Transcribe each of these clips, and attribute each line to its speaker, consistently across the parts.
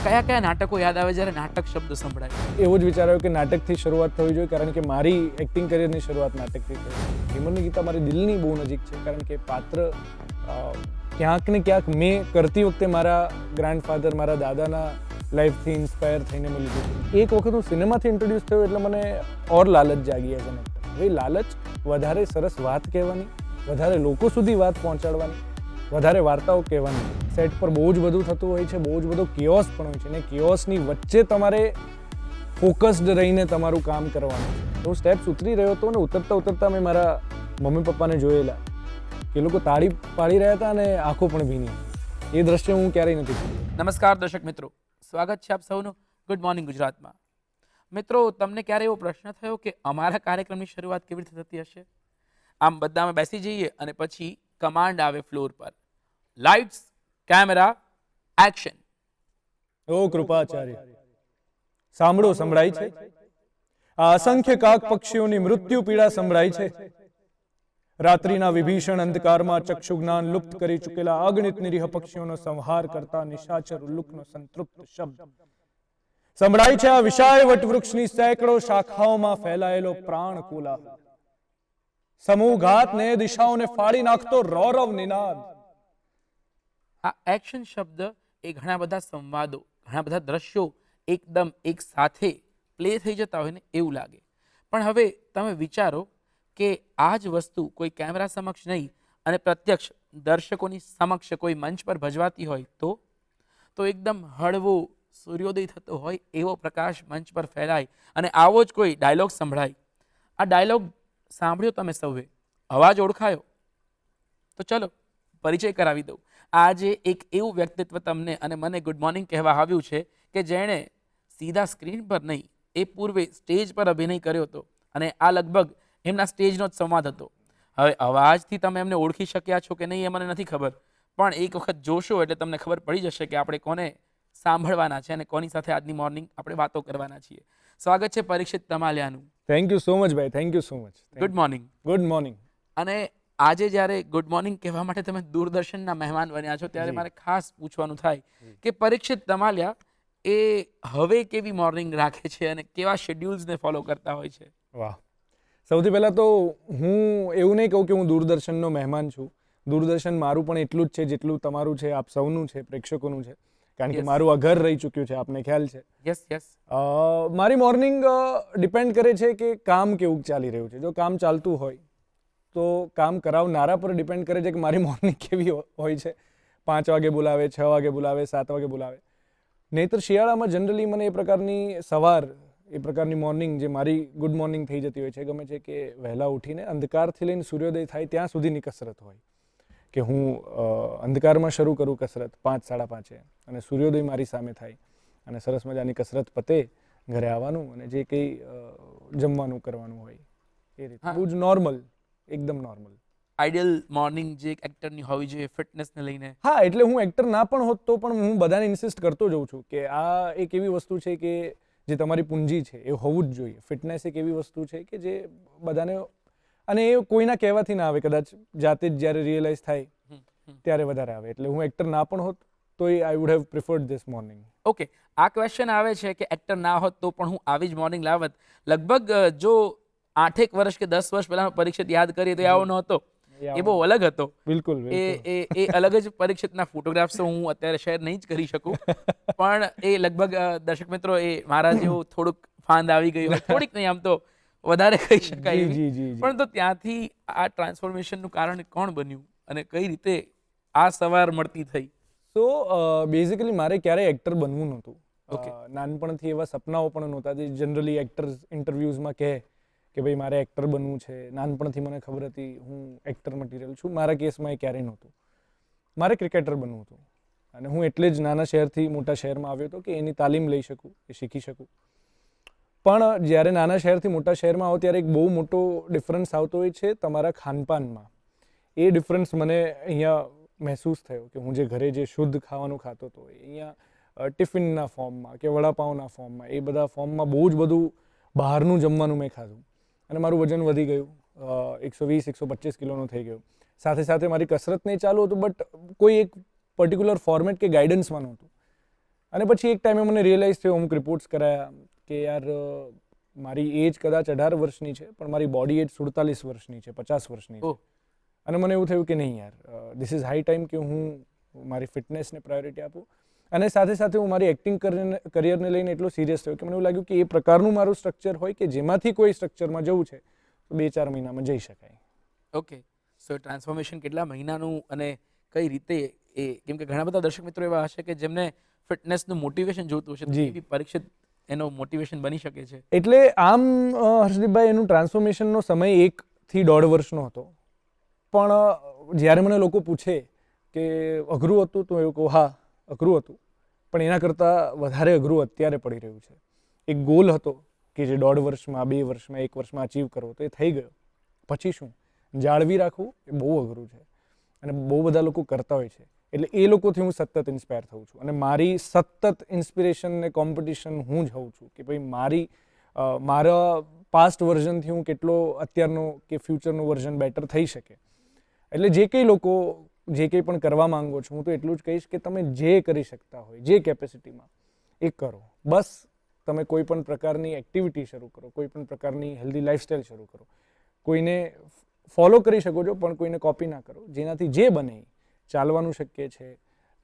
Speaker 1: કયા કયા નાટકો યાદ આવે જ્યારે નાટક શબ્દ સંભળાય?
Speaker 2: એવો જ વિચાર આવ્યો કે નાટકથી શરૂઆત થવી જોઈએ, કારણ કે મારી એક્ટિંગ કરિયરની શરૂઆત નાટકથી થઈ. હિમરની ગીતા મારી દિલની બહુ નજીક છે, કારણ કે પાત્ર ક્યાંક ને ક્યાંક મેં કરતી વખતે મારા ગ્રાન્ડફાધર, મારા દાદાના લાઈફથી ઇન્સ્પાયર થઈને મેં લીધું. એક વખત હું સિનેમાથી ઇન્ટ્રોડ્યુસ થયો એટલે મને ઓર લાલચ જાગી એઝ એન એક્ટર. હવે લાલચ વધારે સરસ વાત કહેવાની, વધારે લોકો સુધી વાત પહોંચાડવાની, વધારે વાર્તાઓ કહેવાની. સેટ પર બહુ જ બધું થતું હોય છે, બહુ જ બધો કિયોસ પણ હોય છે, અને કિયોસની વચ્ચે તમારે ફોકસ્ડ રહીને તમારું કામ કરવાનું છે. તો સ્ટેપ્સ ઉતરી રહ્યો હતો ને ઉતરતા મેં મારા મમ્મી પપ્પાને જોયેલા કે એ લોકો તાળી પાડી રહ્યા હતા અને આંખો પણ ભીની. એ દ્રશ્ય હું ક્યારેય નથી ભૂલ્યો.
Speaker 1: નમસ્કાર દર્શક મિત્રો, સ્વાગત છે આપ સૌનું ગુડ મોર્નિંગ ગુજરાતમાં. મિત્રો, તમને ક્યારે એવો પ્રશ્ન થયો કે અમારા કાર્યક્રમની શરૂઆત કેવી રીતે થતી હશે? આમ બધામાં બેસી જઈએ અને પછી કમાન્ડ આવે ફ્લોર પર, લાઇટ્સ, કેમેરા, એક્શન.
Speaker 2: ઓ કૃપાચાર્ય, સાંભળો, સંભળાય છે? આ અસંખ્ય કાક પક્ષીઓની મૃત્યુ પીડા સંભળાય છે. રાત્રિના વિભીષણ અંધકારમાં ચક્ષુ જ્ઞાન લુપ્ત કરી ચૂકેલા અગણિત નિરીહ પક્ષીઓનો સંહાર કરતા નિશાચર ઉલ્લુકનો સંતૃપ્ત શબ્દ સંભળાય છે. આ વિશાળ વટવૃક્ષની સેંકડો શાખાઓમાં ફેલાયેલો પ્રાણ કોલાહલ, સમૂહઘાતને દિશાઓને ફાડી નાખતો રૌરવ નિનાદ.
Speaker 1: આ એક્શન શબ્દ એ ઘણા બધા સંવાદો, ઘણા બધા દ્રશ્યો એકદમ એક સાથે પ્લે થઈ જતા હોય ને એવું લાગે. પણ હવે તમે વિચારો કે આ જ વસ્તુ કોઈ કેમેરા સમક્ષ નહીં અને પ્રત્યક્ષ દર્શકોની સમક્ષ કોઈ મંચ પર ભજવાતી હોય તો એકદમ હળવો સૂર્યોદય થતો હોય એવો પ્રકાશ મંચ પર ફેલાય અને આવો જ કોઈ ડાયલોગ સંભળાય. આ ડાયલોગ સાંભળ્યો તમે સૌએ, અવાજ ઓળખાયો? તો ચલો પરિચય કરાવી દઉં. આજે એક એવું વ્યક્તિત્વ તમને અને મને ગુડ મોર્નિંગ કહેવા આવ્યું છે કે જેણે સીધા સ્ક્રીન પર નહીં, એ પૂર્વે સ્ટેજ પર અભિનય કર્યો હતો અને આ લગભગ એમના સ્ટેજનો જ સંવાદ હતો. હવે અવાજથી તમે એમને ઓળખી શક્યા છો કે નહીં એ મને નથી ખબર, પણ એક વખત જોશો એટલે તમને ખબર પડી જશે કે આપણે કોને સાંભળવાના છે અને કોની સાથે આજની મોર્નિંગ આપણે વાતો કરવાના છીએ. સ્વાગત છે પરીક્ષિત તમાલિયાનું.
Speaker 2: થેન્ક યુ સો મચ ભાઈ, thank you so much.
Speaker 1: Good morning.
Speaker 2: Good morning.
Speaker 1: અને આજે જ્યારે ગુડ મોર્નિંગ કહેવા માટે તમે દૂરદર્શનના મહેમાન બન્યા છો ત્યારે મારે ખાસ પૂછવાનું થાય કે પરીક્ષિત તમાલિયા એ હવે કેવી મોર્નિંગ રાખે છે અને કેવા શેડ્યુલ્સને ફોલો કરતા હોય છે?
Speaker 2: વાહ, સૌથી પહેલાં તો હું એવું નહીં કહું કે હું દૂરદર્શનનો મહેમાન છું. દૂરદર્શન મારું પણ એટલું જ છે જેટલું તમારું છે, આપ સૌનું છે, પ્રેક્ષકોનું છે, કારણ કે મારું આ ઘર રહી ચૂક્યું છે, આપને ખ્યાલ છે.
Speaker 1: Yes yes.
Speaker 2: મારી મોર્નિંગ ડિપેન્ડ કરે છે કે કામ કેવું ચાલી રહ્યું છે. જો કામ ચાલતું હોય તો કામ કરાવનારા પર ડિપેન્ડ કરે છે કે મારી મોર્નિંગ કેવી હોય છે. 5 વાગે બોલાવે, 6 વાગે બોલાવે, 7 વાગે બોલાવે. નહીંતર શિયાળામાં જનરલી મને એ પ્રકારની સવાર, એ પ્રકારની મોર્નિંગ જે મારી ગુડ મોર્નિંગ થઈ જતી હોય છે, ગમે છે કે વહેલા ઉઠીને અંધકારથી લઈને સૂર્યોદય થાય ત્યાં સુધીની કસરત હોય કે હું અંધકારમાં શરૂ કરું કસરત 5, 5:30 અને સૂર્યોદય મારી સામે થાય અને સરસ મજાની કસરત પતે, ઘરે આવવાનું અને જે કંઈ જમવાનું કરવાનું હોય એ રીતે બહુ જ નોર્મલ, એકદમ નોર્મલ.
Speaker 1: આઈડિયલ મોર્નિંગ જે એક એક્ટરની હોવી જોઈએ ફિટનેસને લઈને.
Speaker 2: હા, એટલે હું એક્ટર ના પણ હોત તો પણ હું બધાને ઇન્સિસ્ટ કરતો જઉં છું કે આ એક એવી વસ્તુ છે કે જે તમારી પૂંજી છે એ હોવું જ જોઈએ. ફિટનેસ એક એવી વસ્તુ છે કે જે બધાને, અને એ કોઈના કહેવાથી ના આવે, કદાચ જાતે જ જ્યારે રિયલાઇઝ થાય ત્યારે વધારે આવે. એટલે હું એક્ટર ના પણ હોત તો I would have preferred this morning.
Speaker 1: Okay, આ ક્વેશ્ચન આવે છે કે એક્ટર ના હોત તો પણ હું આવી જ મોર્નિંગ લાવત. લગભગ જો 8 વર્ષ કે 10 વર્ષ પહેલાનો પરીક્ષિત યાદ કરીએ તો આવો નહોતો, એ બહુ અલગ હતો.
Speaker 2: બિલકુલ.
Speaker 1: એ અલગ જ પરીક્ષિતના ફોટોગ્રાફ્સ તો હું અત્યારે શેર નહીં જ કરી શકું, પણ એ લગભગ દર્શક મિત્રો એ મારા જેવું થોડુંક ફાંદ આવી ગયું, થોડીક નહીં આમ તો વધારે કહી શકાય એવી. પણ તો ત્યાંથી આ ટ્રાન્સફોર્મેશનનું કારણ કોણ બન્યું અને કઈ રીતે આ સવાર મળતી થઈ?
Speaker 2: તો બેઝિકલી મારે ક્યારેય એક્ટર બનવું નહોતું. નાનપણથી એવા સપનાઓ પણ નહોતા જે જનરલી એક્ટર્સ ઇન્ટરવ્યૂઝમાં કહે કે ભાઈ મારે એક્ટર બનવું છે. નાનપણથી મને ખબર હતી હું એક્ટર મટીરિયલ છું. મારા કેસમાં એ ક્યારેય નહોતું. મારે ક્રિકેટર બનવું હતું અને હું એટલે જ નાના શહેરથી મોટા શહેરમાં આવ્યો હતો કે એની તાલીમ લઈ શકું, એ શીખી શકું. પણ જ્યારે નાના શહેરથી મોટા શહેરમાં આવો ત્યારે એક બહુ મોટો ડિફરન્સ આવતો હોય છે તમારા ખાનપાનમાં. એ ડિફરન્સ મને અહીંયા મહેસૂસ થયો કે હું જે ઘરે જે શુદ્ધ ખાવાનું ખાતો હતો અહીંયા ટિફિનના ફોર્મમાં કે વડાપાઉંના ફોર્મમાં, એ બધા ફોર્મમાં બહુ જ બધું બહારનું જમવાનું મેં ખાધું અને મારું વજન વધી ગયું, 120-125 કિલોનું થઈ ગયું. સાથે સાથે મારી કસરત નહીં ચાલુ હતું, બટ કોઈ એક પર્ટિક્યુલર ફોર્મેટ કે ગાઈડન્સમાં નહોતું. અને પછી એક ટાઈમે મને રિયલાઇઝ થયો, અમુક રિપોર્ટ્સ કરાયા કે યાર મારી એજ કદાચ 18 વર્ષની છે પણ મારી બોડી એજ 47 વર્ષની છે, 50 વર્ષની છે.
Speaker 1: ઓહ.
Speaker 2: અને મને એવું થયું કે નહીં યાર, ધીસ ઇઝ હાઈ ટાઈમ કે હું મારી ફિટનેસને પ્રાયોરિટી આપું. અને સાથે સાથે હું મારી એક્ટિંગ કરિયરને લઈને એટલો સિરિયસ થયો કે મને એવું લાગ્યું કે એ પ્રકારનું મારું સ્ટ્રક્ચર હોય કે જેમાંથી કોઈ સ્ટ્રક્ચરમાં જવું છે તો 2-4 મહિનામાં જઈ શકાય.
Speaker 1: ઓકે, સો ટ્રાન્સફોર્મેશન કેટલા મહિનાનું અને કઈ રીતે એ, કેમ કે ઘણા બધા દર્શક મિત્રો એવા હશે કે જેમને ફિટનેસનું મોટિવેશન જોતું હશે, તો
Speaker 2: જી.
Speaker 1: એવી પરીક્ષિત એનો મોટિવેશન બની શકે છે.
Speaker 2: એટલે આમ હર્ષદીપભાઈ એનું ટ્રાન્સફોર્મેશનનો સમય 1 થી 1.5 વર્ષનો હતો. પણ જ્યારે મને લોકો પૂછે કે અઘરું હતું તો એવું કહું, હા અઘરું હતું, પણ એના કરતાં વધારે અઘરું અત્યારે પડી રહ્યું છે. એક ગોલ હતો કે જે 1.5 વર્ષમાં, 2 વર્ષમાં, 1 વર્ષમાં અચીવ કરવો, તો એ થઈ ગયો. પછી શું જાળવી રાખવું એ બહુ અઘરું છે અને બહુ બધા લોકો કરતા હોય છે. એટલે એ લોકોથી હું સતત ઇન્સ્પાયર થઉં છું અને મારી સતત ઇન્સ્પિરેશન ને કોમ્પિટિશન હું જ હોઉં છું કે ભાઈ મારા પાસ્ટ વર્ઝનથી હું કેટલો અત્યારનો કે ફ્યુચરનું વર્ઝન બેટર થઈ શકે. એટલે જે કંઈ લોકો જે કંઈ પણ કરવા માંગો છો, હું તો એટલું જ કહીશ કે તમે જે કરી શકતા હોય, જે કેપેસિટીમાં એ કરો. બસ તમે કોઈ પણ પ્રકારની એક્ટિવિટી શરૂ કરો, કોઈ પણ પ્રકારની હેલ્ધી લાઈફસ્ટાઈલ શરૂ કરો. કોઈને ફોલો કરી શકો છો પણ કોઈને કોપી ના કરો. જેનાથી જે બને, ચાલવાનું શક્ય છે,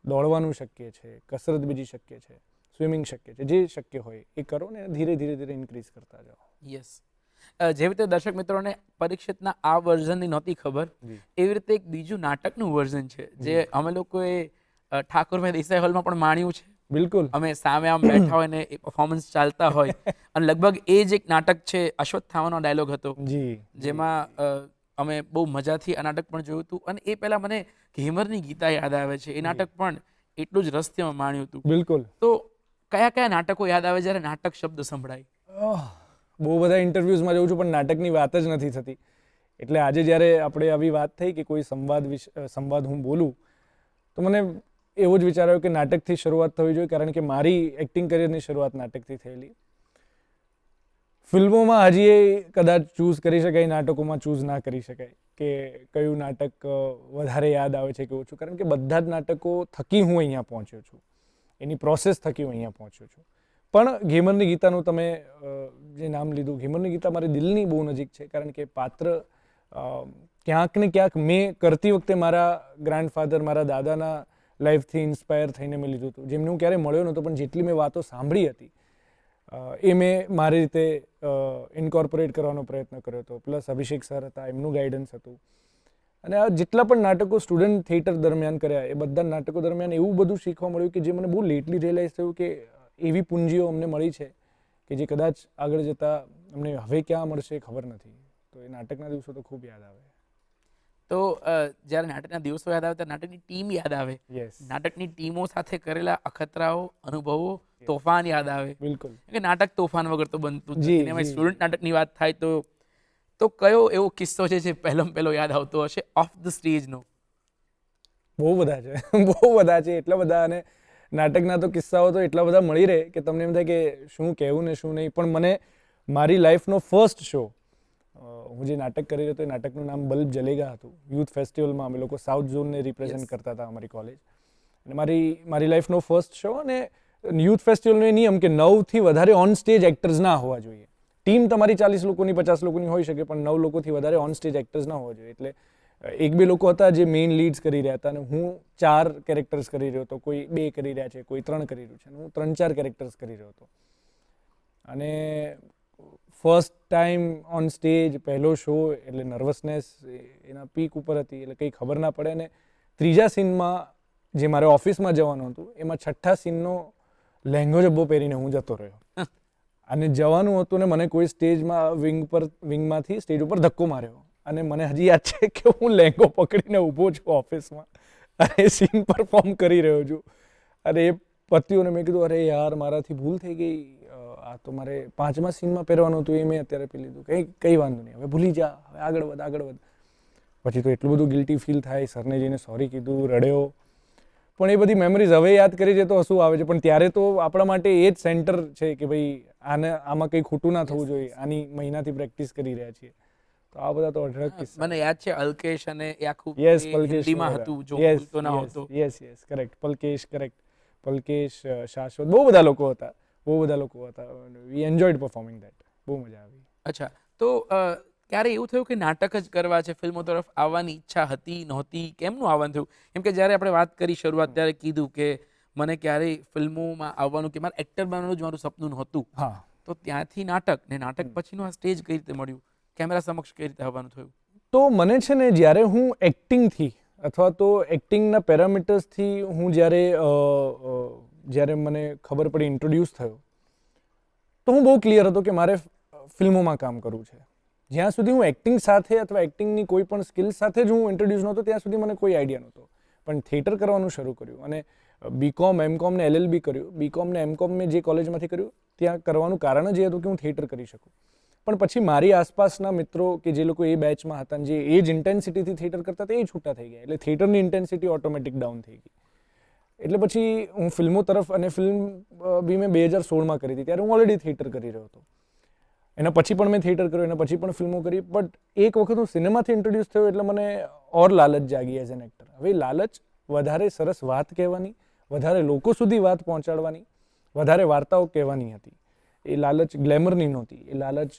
Speaker 2: દોડવાનું શક્ય છે, કસરત બીજી શક્ય છે, સ્વિમિંગ શક્ય છે, જે શક્ય હોય એ કરો ને ધીરે ધીરે ઇન્ક્રીઝ કરતા જાઓ.
Speaker 1: યસ, જેવી રીતે દર્શક મિત્રોને પરીક્ષિતના આ વર્ઝનની નહોતી ખબર, એવી રીતે એક બીજું નાટકનું વર્ઝન છે જે અમે લોકોએ ઠાકોરભાઈ દેસાઈ હોલમાં પણ માણ્યું છે.
Speaker 2: બિલકુલ.
Speaker 1: અમે સામે આમ બેઠા હોય ને એ પરફોર્મન્સ ચાલતા હોય અને લગભગ એ જ એક નાટક છે, અશ્વત્થામાનો ડાયલોગ હતો,
Speaker 2: જી.
Speaker 1: જેમાં અમે બહુ મજાથી આ નાટક પણ જોયું હતું. અને એ પહેલા મને ઘેમરની ગીતા યાદ આવે છે. એ નાટક પણ એટલું જ રસથી અમે માણ્યું હતું.
Speaker 2: બિલકુલ.
Speaker 1: તો કયા કયા નાટકો યાદ આવે જ્યારે નાટક શબ્દ સંભળાય?
Speaker 2: બહુ બધા ઇન્ટરવ્યૂઝમાં જઉં છું પણ નાટકની વાત જ નથી થતી. એટલે આજે જ્યારે આપણે આવી વાત થઈ કે કોઈ સંવાદ હું બોલું, તો મને એવો જ વિચાર આવ્યો કે નાટકથી શરૂઆત થવી જોઈએ, કારણ કે મારી એક્ટિંગ કરિયરની શરૂઆત નાટકથી થયેલી. ફિલ્મોમાં હજી એ કદાચ ચૂઝ કરી શકાય, નાટકોમાં ચૂઝ ના કરી શકાય કે કયું નાટક વધારે યાદ આવે છે કે ઓછું, કારણ કે બધા જ નાટકો થકી હું અહીંયા પહોંચ્યો છું, એની પ્રોસેસ થકી હું અહીંયા પહોંચ્યો છું. પણ ઘેમરની ગીતાનું તમે જે નામ લીધું, ઘેમરની ગીતા મારી દિલની બહુ નજીક છે, કારણ કે પાત્ર ક્યાંક ને ક્યાંક મેં કરતી વખતે મારા ગ્રાન્ડફાધર, મારા દાદાના લાઈફથી ઇન્સ્પાયર થઈને મેં લીધું હતું, જેમને હું ક્યારેય મળ્યો નહોતો, પણ જેટલી મેં વાતો સાંભળી હતી એ મેં મારી રીતે ઇન્કોર્પોરેટ કરવાનો પ્રયત્ન કર્યો હતો. પ્લસ અભિષેક સર હતા, એમનું ગાઈડન્સ હતું. અને આ જેટલા પણ નાટકો સ્ટુડન્ટ થિયેટર દરમિયાન કર્યા, એ બધા નાટકો દરમિયાન એવું બધું શીખવા મળ્યું કે જે મને બહુ લેટલી રિયલાઇઝ થયું કે એવી પૂંજીઓ અમને મળી છે કે જે કદાચ આગળ જતાં અમને હવે ક્યાં મળશે ખબર નથી. તો એ નાટકના દિવસો તો ખૂબ યાદ આવે.
Speaker 1: તો જ્યારે નાટકના દિવસો યાદ આવે ત્યારે નાટકની ટીમ યાદ આવે, નાટકની ટીમો સાથે કરેલા અખતરાઓ, અનુભવો, તોફાન યાદ આવે.
Speaker 2: બિલકુલ.
Speaker 1: કે નાટક તોફાન વગર તો બનતું જ નથી. એમાં સ્ટુડન્ટ નાટકની વાત થાય તો કયો એવો કિસ્સો છે જે પહેલો યાદ આવતો હશે ઓફ ધ સ્ટેજનો?
Speaker 2: બહુ બધા છે, બહુ બધા છે, એટલા બધા. અને નાટકના તો કિસ્સાઓ તો એટલા બધા મળી રહે કે તમને એમ થાય કે શું કહેવું ને શું નહીં. પણ મને મારી લાઈફનો ફર્સ્ટ શો, હું જે નાટક કરી રહ્યો હતો એ નાટકનું નામ બલ્બ જલેગા હતું. યુથ ફેસ્ટિવલમાં અમે લોકો સાઉથ ઝોનને રિપ્રેઝેન્ટ કરતા હતા અમારી કોલેજ. અને મારી લાઈફનો ફર્સ્ટ શો. અને યુથ ફેસ્ટિવલનો એ નિયમ કે 9થી વધારે ઓન સ્ટેજ એક્ટર્સ ના હોવા જોઈએ. ટીમ તમારી 40 લોકોની, 50 લોકોની હોઈ શકે, પણ 9 લોકોથી વધારે ઓન સ્ટેજ એક્ટર્સ ના હોવા જોઈએ. એટલે 1-2 લોકો હતા જે મેઇન લીડ્સ કરી રહ્યા હતા, અને હું 4 કેરેક્ટર્સ કરી રહ્યો હતો. કોઈ 2 કરી રહ્યા છે, કોઈ 3 કરી રહ્યું છે, હું 3-4 કેરેક્ટર્સ કરી રહ્યો હતો. અને ફર્સ્ટ ટાઈમ ઓન સ્ટેજ, પહેલો શો, એટલે નર્વસનેસ એના પીક ઉપર હતી, એટલે કંઈ ખબર ના પડે. અને ત્રીજા સીનમાં જે મારે ઓફિસમાં જવાનું હતું, એમાં છઠ્ઠા સીનનો લહેંગો જબ્બો પહેરીને હું જતો રહ્યો. અને જવાનું હતું ને મને કોઈ સ્ટેજમાં વિંગમાંથી સ્ટેજ ઉપર ધક્કો માર્યો. અને મને હજી યાદ છે કે હું લહેંગો પકડીને ઊભો છું ઓફિસમાં અને સીન પરફોર્મ કરી રહ્યો છું. અને એ પત્યું અને મેં કીધું અરે યાર મારાથી ભૂલ થઈ ગઈ, આ તો મારે 5મા સીનમાં પહેરવાનું હતું, એ મેં અત્યારે પહેરી લીધું. કંઈ વાંધો નહીં, હવે ભૂલી જા, હવે આગળ વધ. પછી તો એટલું બધું ગિલ્ટી ફીલ થાય, સરને જઈને સોરી કીધું, રડ્યો. પણ એ બધી મેમરીઝ હવે યાદ કરી છે તો હસવું આવે છે, પણ ત્યારે તો આપણા માટે એ જ સેન્ટર છે કે ભાઈ આમાં કંઈ ખોટું ના થવું જોઈએ, આની મહિનાથી પ્રેક્ટિસ કરી રહ્યા છીએ. તો આ બધા તો અઢળક કિસ્સા.
Speaker 1: મને યાદ છે અલ્કેશ અને એ આખું
Speaker 2: યસ, પલકેશ
Speaker 1: હિન્દીમાં હતું, જો ભૂલતો ના હોતો.
Speaker 2: Yes, correct, Palkesh, correct. Palkesh, Shashwat, બહુ બધા લોકો હતા. We enjoyed performing that. બહુ મજા આવી.
Speaker 1: અચ્છા, તો ક્યારે એવું થયું કે નાટક જ કરવા છે, ફિલ્મો તરફ આવવાની ઈચ્છા હતી નહોતી, કેમનું આવવાનું થયું? કેમ કે જ્યારે આપણે વાત કરી શરૂઆત ત્યારે કીધું કે મને ક્યારેય ફિલ્મોમાં આવવાનું કે મારે એક્ટર બનવાનું જ મારું સપનું નહોતું,
Speaker 2: હા,
Speaker 1: તો ત્યાંથી નાટક ને નાટક પછીનું આ સ્ટેજ કઈ રીતે મળ્યું, કેમેરા સમક્ષ કઈ રીતે આવવાનું થયું?
Speaker 2: તો મને છે ને જ્યારે હું એક્ટિંગથી અથવા તો એક્ટિંગના પેરામીટર્સથી હું જ્યારે મને ખબર પડી, ઇન્ટ્રોડ્યુસ થયો, તો હું બહુ ક્લિયર હતો કે મારે ફિલ્મોમાં કામ કરવું છે. જ્યાં સુધી હું એક્ટિંગ સાથે અથવા એક્ટિંગની કોઈ પણ સ્કિલ સાથે જ હું ઇન્ટ્રોડ્યુસ નહોતો ત્યાં સુધી મને કોઈ આઈડિયા નહોતો. પણ થિયેટર કરવાનું શરૂ કર્યું અને બીકોમ, એમકોમ ને LLB કર્યું. બીકોમ ને એમકોમ મેં જે કોલેજમાંથી કર્યું ત્યાં કરવાનું કારણ જ એ હતું કે હું થિયેટર કરી શકું. પણ પછી મારી આસપાસના મિત્રો કે જે લોકો એ બેચમાં હતા, જે એ જ ઇન્ટેન્સિટીથી થિયેટર કરતા હતા, એ છૂટા થઈ ગયા. એટલે થિયેટરની ઇન્ટેન્સિટી ઓટોમેટિક ડાઉન થઈ ગઈ. એટલે પછી હું ફિલ્મો તરફ, અને ફિલ્મ બી મેં 2016માં કરી હતી, ત્યારે હું ઓલરેડી થિયેટર કરી રહ્યો હતો. એના પછી પણ મેં થિયેટર કર્યું, એના પછી પણ ફિલ્મો કરી. બટ એક વખત હું સિનેમાથી ઇન્ટ્રોડ્યુસ થયો એટલે મને ઓર લાલચ જાગી એઝ એન એક્ટર. હવે લાલચ વધારે સરસ વાત કહેવાની, વધારે લોકો સુધી વાત પહોંચાડવાની, વધારે વાર્તાઓ કહેવાની હતી. એ લાલચ ગ્લેમરની નહોતી, એ લાલચ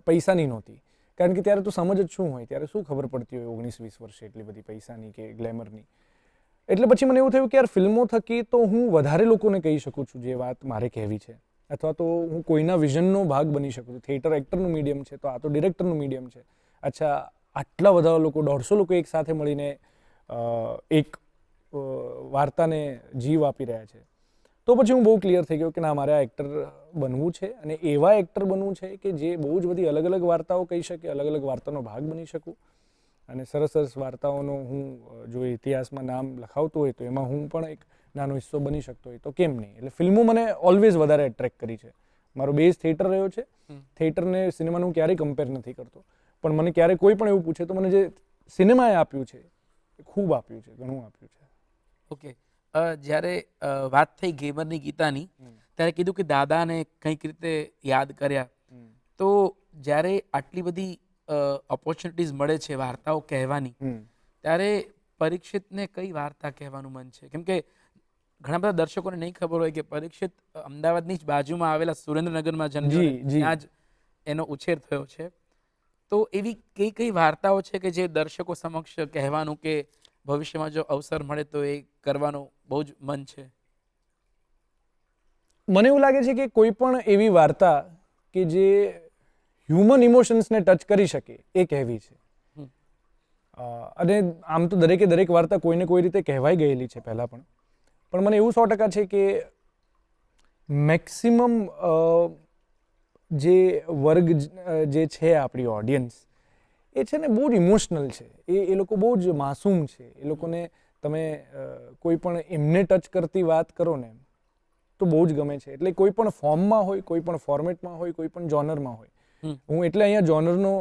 Speaker 2: પૈસાની નહોતી. કારણ કે ત્યારે તો સમજ જ શું હોય, ત્યારે શું ખબર પડતી હોય 19-20 વર્ષે એટલી બધી પૈસાની કે ગ્લેમરની. એટલે પછી મને એવું થયું કે યાર ફિલ્મો થકી તો હું વધારે લોકોને કહી શકું છું જે વાત મારે કહેવી છે, અથવા તો હું કોઈના વિઝનનો ભાગ બની શકું છું. થિયેટર એક્ટરનું મીડિયમ છે, તો આ તો ડિરેક્ટરનું મીડિયમ છે. અચ્છા, આટલા બધા લોકો, 150 લોકો એક સાથે મળીને એક વાર્તાને જીવ આપી રહ્યા છે. તો પછી હું બહુ ક્લિયર થઈ ગયો કે ના, મારે આ એક્ટર બનવું છે, અને એવા એક્ટર બનવું છે કે જે બહુ જ બધી અલગ અલગ વાર્તાઓ કહી શકે, અલગ અલગ વાર્તાનો ભાગ બની શકું. અને સરસ સરસ વાર્તાઓનો હું જો ઇતિહાસમાં નામ લખાવતો હોય તો એમાં હું પણ એક નાનો હિસ્સો બની શકતો હોય, તો કેમ નહીં. એટલે ફિલ્મો મને ઓલવેઝ વધારે એટ્રેક્ટ કરી છે. મારો બેઝ થિયેટર રહ્યો છે. થિયેટરને સિનેમાનું હું ક્યારેય કમ્પેર નથી કરતો. પણ મને ક્યારેય કોઈ પણ એવું પૂછે તો મને જે સિનેમાએ આપ્યું છે એ ખૂબ આપ્યું છે, ઘણું આપ્યું છે.
Speaker 1: ઓકે, જ્યારે વાત થઈ ગેમરની ગીતાની, ત્યારે કીધું કે દાદાને કંઈક રીતે યાદ કર્યા. તો જ્યારે આટલી બધી ઓપોર્ચ્યુનિટીઝ મળે છે વાર્તાઓ કહેવાની, ત્યારે પરીક્ષિતને કઈ વાર્તા કહેવાનું મન છે? કેમ કે ઘણા બધા દર્શકોને નહીં ખબર હોય કે પરીક્ષિત અમદાવાદની જ બાજુમાં આવેલા સુરેન્દ્રનગરમાં જન્મ્યો, ત્યાં જ એનો ઉછેર થયો છે. તો એવી કઈ કઈ વાર્તાઓ છે કે જે દર્શકો સમક્ષ કહેવાનું કે ભવિષ્યમાં જો અવસર મળે તો એ કરવાનું બહુ જ મન છે?
Speaker 2: મને એવું લાગે છે કે કોઈ પણ એવી વાર્તા કે જે હ્યુમન ઇમોશન્સને ટચ કરી શકે એ કહેવી છે. અને આમ તો દરેકે દરેક વાર્તા કોઈને કોઈ રીતે કહેવાઈ ગયેલી છે પહેલાં પણ. પણ મને એવું 100% છે કે મેક્સિમમ જે વર્ગ જે છે આપણી ઓડિયન્સ, એ છે ને બહુ જ ઇમોશનલ છે. એ લોકો બહુ જ માસૂમ છે. એ લોકોને તમે કોઈ પણ એમને ટચ કરતી વાત કરો ને તો બહુ જ ગમે છે. એટલે કોઈ પણ ફોર્મમાં હોય, કોઈ પણ ફોર્મેટમાં હોય, કોઈ પણ જોનરમાં હોય. હું એટલે અહીંયા જોનરનો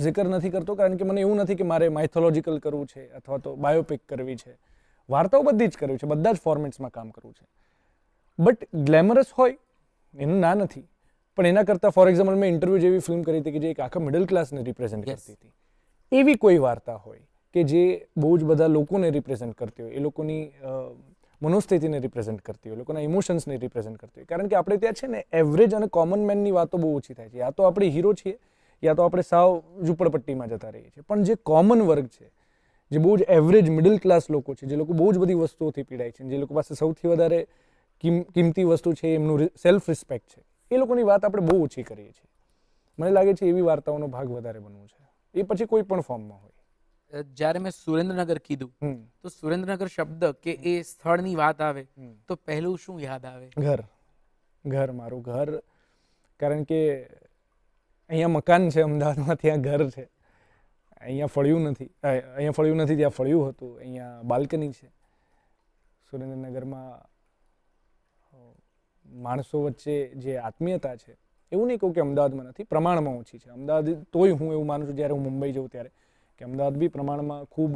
Speaker 2: જિકર નથી કરતો કારણ કે મને એવું નથી કે મારે માઇથોલોજીકલ કરવું છે અથવા તો બાયોપિક કરવી છે. વાર્તાઓ બધી જ કરવી છે, બધા જ ફોર્મેટ્સમાં કામ કરવું છે. બટ ગ્લેમરસ હોય એનું ના નથી, પણ એના કરતાં ફોર એક્ઝામ્પલ મેં ઇન્ટરવ્યૂ જેવી ફિલ્મ કરી હતી કે જે એક આખા મિડલ ક્લાસને રિપ્રેઝેન્ટ કરતી હતી. એવી કોઈ વાર્તા હોય કે જે બહુ જ બધા લોકોને રિપ્રેઝેન્ટ કરતી હોય, એ લોકોની મનોસ્થિતિને રિપ્રેઝેન્ટ કરતી હોય, લોકોના ઇમોશન્સને રિપ્રેઝેન્ટ કરતી હોય. કારણ કે આપણે ત્યાં છે ને એવરેજ અને કોમન મેનની વાતો બહુ ઓછી થાય છે. યા તો આપણે હીરો છીએ, યા તો આપણે સાવ ઝૂંપડપટ્ટીમાં જતા રહીએ છીએ. પણ જે કોમન વર્ગ છે, જે બહુ જ એવરેજ મિડલ ક્લાસ લોકો છે, જે લોકો બહુ જ બધી વસ્તુઓથી પીડાય છે, જે લોકો પાસે સૌથી વધારે કિંમતી વસ્તુ છે એમનું સેલ્ફ રિસ્પેક્ટ છે, એ લોકોની વાત આપણે બહુ ઓછી કરીએ છીએ. મને લાગે છે એવી વાર્તાઓનો ભાગ વધારે બનવું છે, એ પછી કોઈ પણ ફોર્મમાં હોય.
Speaker 1: જ્યારે મેં સુરેન્દ્રનગર કીધું તો સુરેન્દ્રનગર શબ્દ કે એ સ્થળની વાત આવે તો પહેલું શું યાદ આવે?
Speaker 2: ઘર. ઘર, મારું ઘર. કારણ કે અહીંયા મકાન છે અમદાવાદમાં, ત્યાં ઘર છે. અહીંયા ફળ્યું નથી, ત્યાં ફળ્યું હતું. અહીંયા બાલ્કની છે. સુરેન્દ્રનગરમાં માણસો વચ્ચે જે આત્મીયતા છે, એવું નહીં કહું કે અમદાવાદમાં નથી, પ્રમાણમાં ઓછી છે. અમદાવાદ તોય હું એવું માનું છું જ્યારે હું મુંબઈ જઉં ત્યારે કે અમદાવાદ બી પ્રમાણમાં ખૂબ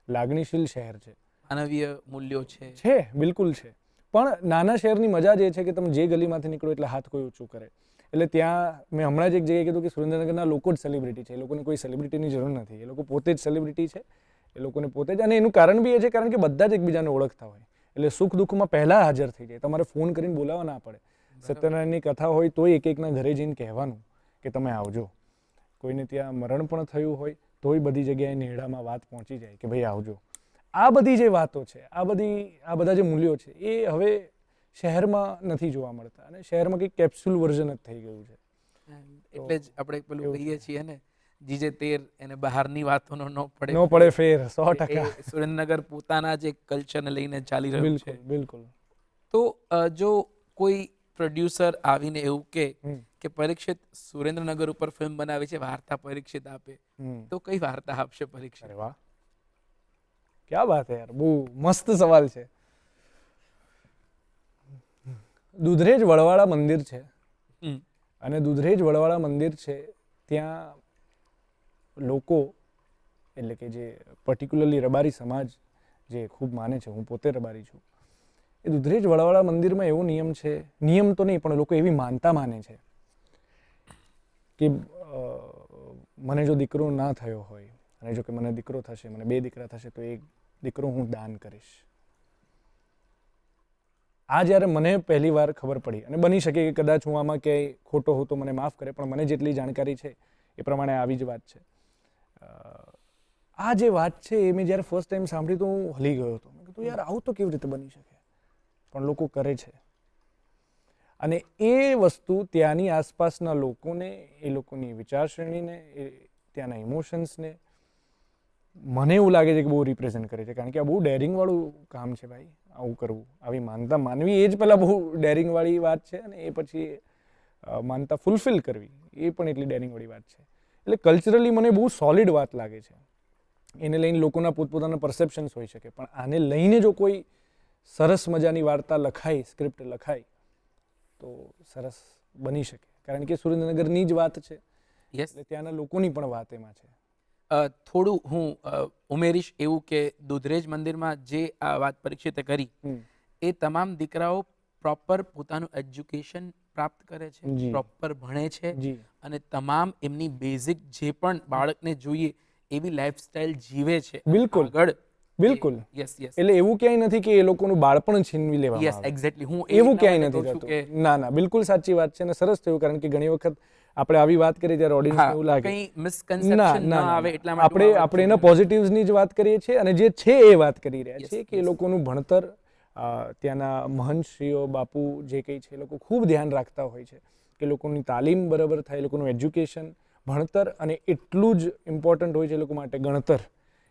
Speaker 2: લાગણીશીલ શહેર છે.
Speaker 1: માનવીય મૂલ્યો છે.
Speaker 2: બિલકુલ છે. પણ નાના શહેરની મજા જ એ છે કે તમે જે ગલીમાંથી નીકળો એટલે હાથ કોઈ ઊંચું કરે. એટલે ત્યાં મેં હમણાં જ એક જગ્યાએ કીધું કે સુરેન્દ્રનગરના લોકો જ સેલિબ્રિટી છે. એ લોકોને કોઈ સેલિબ્રિટીની જરૂર નથી. એ લોકો પોતે જ સેલિબ્રિટી છે. એ લોકોને પોતે જ, અને એનું કારણ બી એ છે કારણ કે બધા જ એકબીજાને ઓળખતા હોય. એટલે સુખ દુઃખમાં પહેલા હાજર થઈ જાય. તમારે ફોન કરીને બોલાવવા ના પડે. સત્યનારાયણની કથા હોય તોય એક એકના ઘરે જઈને કહેવાનું કે તમે આવજો. કોઈને ત્યાં મરણ પણ થયું હોય તોય બધી જગ્યાએ નેહડામાં વાત પહોંચી જાય કે ભાઈ આવજો. આ બધી જે વાતો છે, આ બધા જે મૂલ્યો છે એ હવે શહેરમાં નથી જોવા મળતા અને શહેરમાં કંઈક કેપ્સ્યુલ વર્ઝન જ થઈ ગયું છે.
Speaker 1: એટલે જ આપણે પેલું કહીએ છીએ ને, જીજે તેર એને બહારની વાતોનો ન
Speaker 2: ન પડે ફેર. 100%.
Speaker 1: એ સુરેન્દ્રનગર પોતાના જે કલ્ચરને લઈને ચાલી રહ્યું છે.
Speaker 2: બિલકુલ.
Speaker 1: તો જો કોઈ પ્રોડ્યુસર આવીને એવું કે પરીક્ષિત સુરેન્દ્રનગર ઉપર ફિલ્મ બનાવે છે, વાર્તા પરીક્ષિત આપે, તો કઈ વાર્તા આપશે પરીક્ષિત?
Speaker 2: અરે વાહ, ક્યા બાત હે યાર, બહુ મસ્ત સવાલ છે. દુધરેજ વડવાળા મંદિર છે અને દુધરેજ વડવાળા મંદિર છે ત્યાં લોકો, એટલે કે જે પર્ટિક્યુલરલી રબારી સમાજ જે ખૂબ માને છે, હું પોતે રબારી છું, એ દુધરેજ વડવાળા મંદિરમાં એવો નિયમ છે, નિયમ તો નહીં પણ લોકો એવી માનતા માને છે કે મને જો દીકરો ના થયો હોય અને જો કે મને દીકરો થશે, મને 2 દીકરા થશે, તો એક દીકરો હું દાન કરીશ. આ જ્યારે મને પહેલી વાર ખબર પડી, અને બની શકે કે કદાચ હું આમાં ક્યાંય ખોટો હોઉં તો મને માફ કરે, પણ મને જેટલી જાણકારી છે એ પ્રમાણે આવી જ વાત છે. આ જે વાત છે એ મેં જ્યારે ફર્સ્ટ ટાઈમ સાંભળી તો હું હલી ગયો હતો. મેં કીધું યાર આવું તો કેવી રીતે બની શકે, પણ લોકો કરે છે. અને એ વસ્તુ ત્યાંની આસપાસના લોકોને, એ લોકોની વિચારશ્રેણીને, એ ત્યાંના ઇમોશન્સને મને એવું લાગે છે કે બહુ રિપ્રેઝન્ટ કરે છે. કારણ કે આ બહુ ડેરિંગવાળું કામ છે ભાઈ, આવું કરવું, આવી માનતા માનવી એ જ પહેલાં બહુ ડેરિંગવાળી વાત છે, અને એ પછી માનતા ફૂલફિલ કરવી એ પણ એટલી ડેરિંગવાળી વાત છે. એટલે કલ્ચરલી મને બહુ સોલિડ વાત લાગે છે. એને લઈને લોકોના પોતપોતાના પરસેપ્શન્સ હોઈ શકે, પણ આને લઈને જો કોઈ સરસ મજાની વાર્તા લખાય, સ્ક્રિપ્ટ લખાય તો સરસ બની શકે. કારણ કે સુરેન્દ્રનગરની જ વાત છે, એટલે ત્યાંના લોકોની પણ વાત એમાં છે.
Speaker 1: થોડું હું ઉમેરીશ એવું કે દુધરેજ મંદિરમાં જે આ વાત પરીક્ષિતે કરી, એ તમામ દીકરાઓ પ્રોપર પોતાનું એજ્યુકેશન પ્રાપ્ત કરે છે, પ્રોપર ભણે છે, અને તમામ એમની બેઝિક જે પણ બાળકને જોઈએ એવી લાઈફસ્ટાઈલ જીવે છે.
Speaker 2: બિલકુલ બિલકુલ. એટલે એવું ક્યાંય નથી કે એ લોકોનું બાળપણ છીનવી લેવામાં આવે.
Speaker 1: એક્ઝેક્ટલી, હું
Speaker 2: એવું ક્યાંય નથી થતું. ના ના, બિલકુલ સાચી વાત છે, અને સરસ થયું. કારણ કે ઘણી વખત આપણે આવી વાત કરીએ ત્યારે ઓડિયન્સને એવું લાગે
Speaker 1: કંઈ મિસકન્સેપ્શન ન આવે એટલા માટે
Speaker 2: આપણે એના પોઝિટિવ્સની જ વાત કરીએ છીએ, અને જે છે એ વાત કરી રહ્યા છીએ કે એ લોકોનું ભણતર, ત્યાંના મહંતશ્રીઓ, બાપુ જે કંઈ છે, એ લોકો ખૂબ ધ્યાન રાખતા હોય છે કે લોકોની તાલીમ બરાબર થાય, લોકોનું એજ્યુકેશન, ભણતર, અને એટલું જ ઇમ્પોર્ટન્ટ હોય છે એ લોકો માટે ગણતર.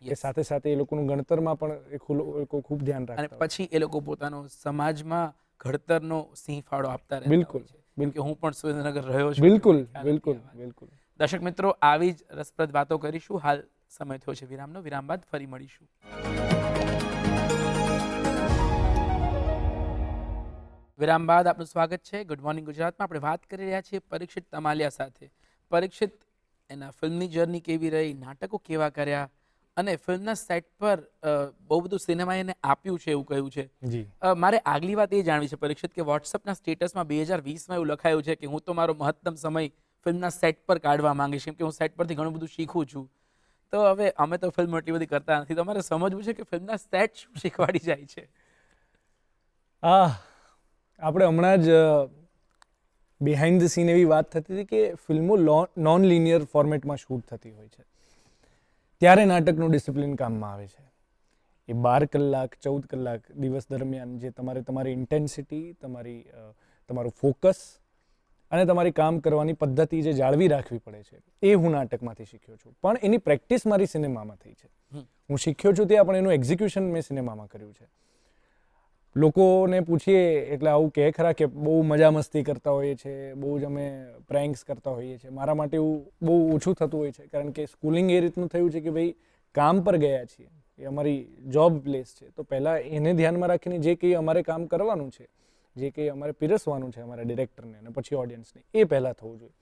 Speaker 2: એ સાથે સાથે એ લોકોનું ગણતરમાં પણ એ લોકો ખૂબ ધ્યાન રાખતા
Speaker 1: અને પછી એ લોકો પોતાનો સમાજમાં ઘડતરનો સિંહ ફાળો આપતા રહે.
Speaker 2: બિલકુલ.
Speaker 1: કે હું પણ સુરેન્દ્રનગર રહ્યો છું.
Speaker 2: બિલકુલ બિલકુલ બિલકુલ.
Speaker 1: દર્શક મિત્રો, આવી જ રસપ્રદ વાતો કરીશું. હાલ સમય થયો છે વિરામનો. વિરામ બાદ ફરી મળીશું. વિરામ બાદ આપનું સ્વાગત છે ગુડ મોર્નિંગ ગુજરાતમાં. આપણે વાત કરી રહ્યા છીએ પરીક્ષિત તમાલિયા સાથે. પરીક્ષિત એના ફિલ્મની જર્ની કેવી રહી, નાટકો કેવા કર્યા, અને ફિલ્મના સેટ પર બહુ બધું સિનેમા એને આપ્યું છે એવું કહ્યું છે. મારે આગલી વાત એ જાણવી છે પરીક્ષિત કે વોટ્સઅપના સ્ટેટસમાં 2020માં એવું લખાયું છે કે હું તો મારો મહત્તમ સમય ફિલ્મના સેટ પર કાઢવા માંગીશ, કેમ કે હું સેટ પરથી ઘણું બધું શીખું છું. તો હવે અમે તો ફિલ્મ એટલી બધી કરતા નથી, તો અમારે સમજવું છે કે ફિલ્મના સેટ શું શીખવાડી જાય છે.
Speaker 2: આપણે હમણાં જ બિહાઇન્ડ ધ સીન એવી વાત થતી હતી કે ફિલ્મો નોન લિનિયર ફોર્મેટમાં શૂટ થતી હોય છે, ત્યારે નાટકનું ડિસિપ્લિન કામમાં આવે છે. એ 12 કલાક 14 કલાક દિવસ દરમિયાન જે તમારી ઇન્ટેન્સિટી, તમારું ફોકસ અને તમારી કામ કરવાની પદ્ધતિ જે જાળવી રાખવી પડે છે, એ હું નાટકમાંથી શીખ્યો છું. પણ એની પ્રેક્ટિસ મારી સિનેમામાં થઈ છે. હું શીખ્યો છું ત્યાં, પણ એનું એક્ઝિક્યુશન મેં સિનેમામાં કર્યું છે. લોકોને પૂછીએ એટલે આવું કહે ખરા કે બહુ મજા મસ્તી કરતા હોઈએ છીએ, બહુ જ અમે પ્રેન્ક્સ કરતા હોઈએ છીએ. મારા માટે એવું બહુ ઓછું થતું હોય છે, કારણ કે સ્કૂલિંગ એ રીતનું થયું છે કે ભાઈ કામ પર ગયા છીએ, એ અમારી જોબ પ્લેસ છે, તો પહેલાં એને ધ્યાનમાં રાખીને જે કંઈ અમારે કામ કરવાનું છે, જે કંઈ અમારે પીરસવાનું છે અમારા ડિરેક્ટરને અને પછી ઓડિયન્સને, એ પહેલાં થવું જોઈએ.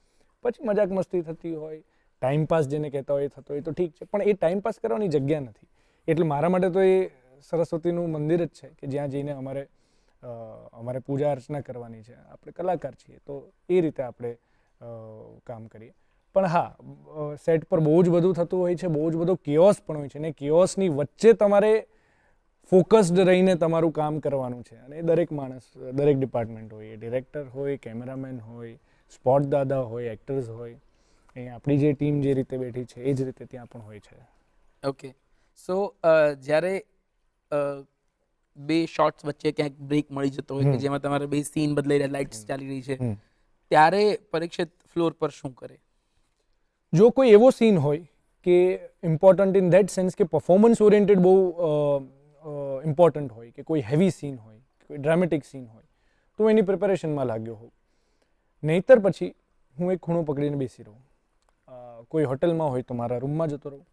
Speaker 2: પછી મજાક મસ્તી થતી હોય, ટાઈમપાસ જેને કહેતા હોય થતો હોય તો ઠીક છે, પણ એ ટાઈમપાસ કરવાની જગ્યા નથી. એટલે મારા માટે તો એ સરસ્વતીનું મંદિર જ છે કે જ્યાં જઈને અમારે પૂજા અર્ચના કરવાની છે. આપણે કલાકાર છીએ તો એ રીતે આપણે કામ કરીએ. પણ હા, સેટ પર બહુ જ બધું થતું હોય છે, બહુ જ બધો કેઓસ પણ હોય છે, અને કેઓસની વચ્ચે તમારે ફોકસ્ડ રહીને તમારું કામ કરવાનું છે. અને દરેક માણસ, દરેક ડિપાર્ટમેન્ટ હોય, એ ડિરેક્ટર હોય, કેમેરામેન હોય, સ્પોટ દાદા હોય, એક્ટર્સ હોય, એ આપણી જે ટીમ જે રીતે બેઠી છે એ જ રીતે ત્યાં પણ હોય છે.
Speaker 1: ઓકે, સો જ્યારે બે શોર્ટ્સ વચ્ચે ક્યાંક બ્રેક મળી જતો હોય કે જેમાં તમારે બે સીન બદલાઈ રહ્યા, લાઇટ્સ ચાલી રહી છે, ત્યારે પરીક્ષિત ફ્લોર પર શું કરે?
Speaker 2: જો કોઈ એવો સીન હોય કે ઇમ્પોર્ટન્ટ ઇન ધેટ સેન્સ કે પરફોર્મન્સ ઓરિએન્ટેડ બહુ ઇમ્પોર્ટન્ટ હોય, કે કોઈ હેવી સીન હોય, કોઈ ડ્રામેટિક સીન હોય, તો હું એની પ્રિપેરેશનમાં લાગ્યો હોઉં. નહીંતર પછી હું એક ખૂણો પકડીને બેસી રહું. કોઈ હોટલમાં હોય તો મારા રૂમમાં જતો રહું.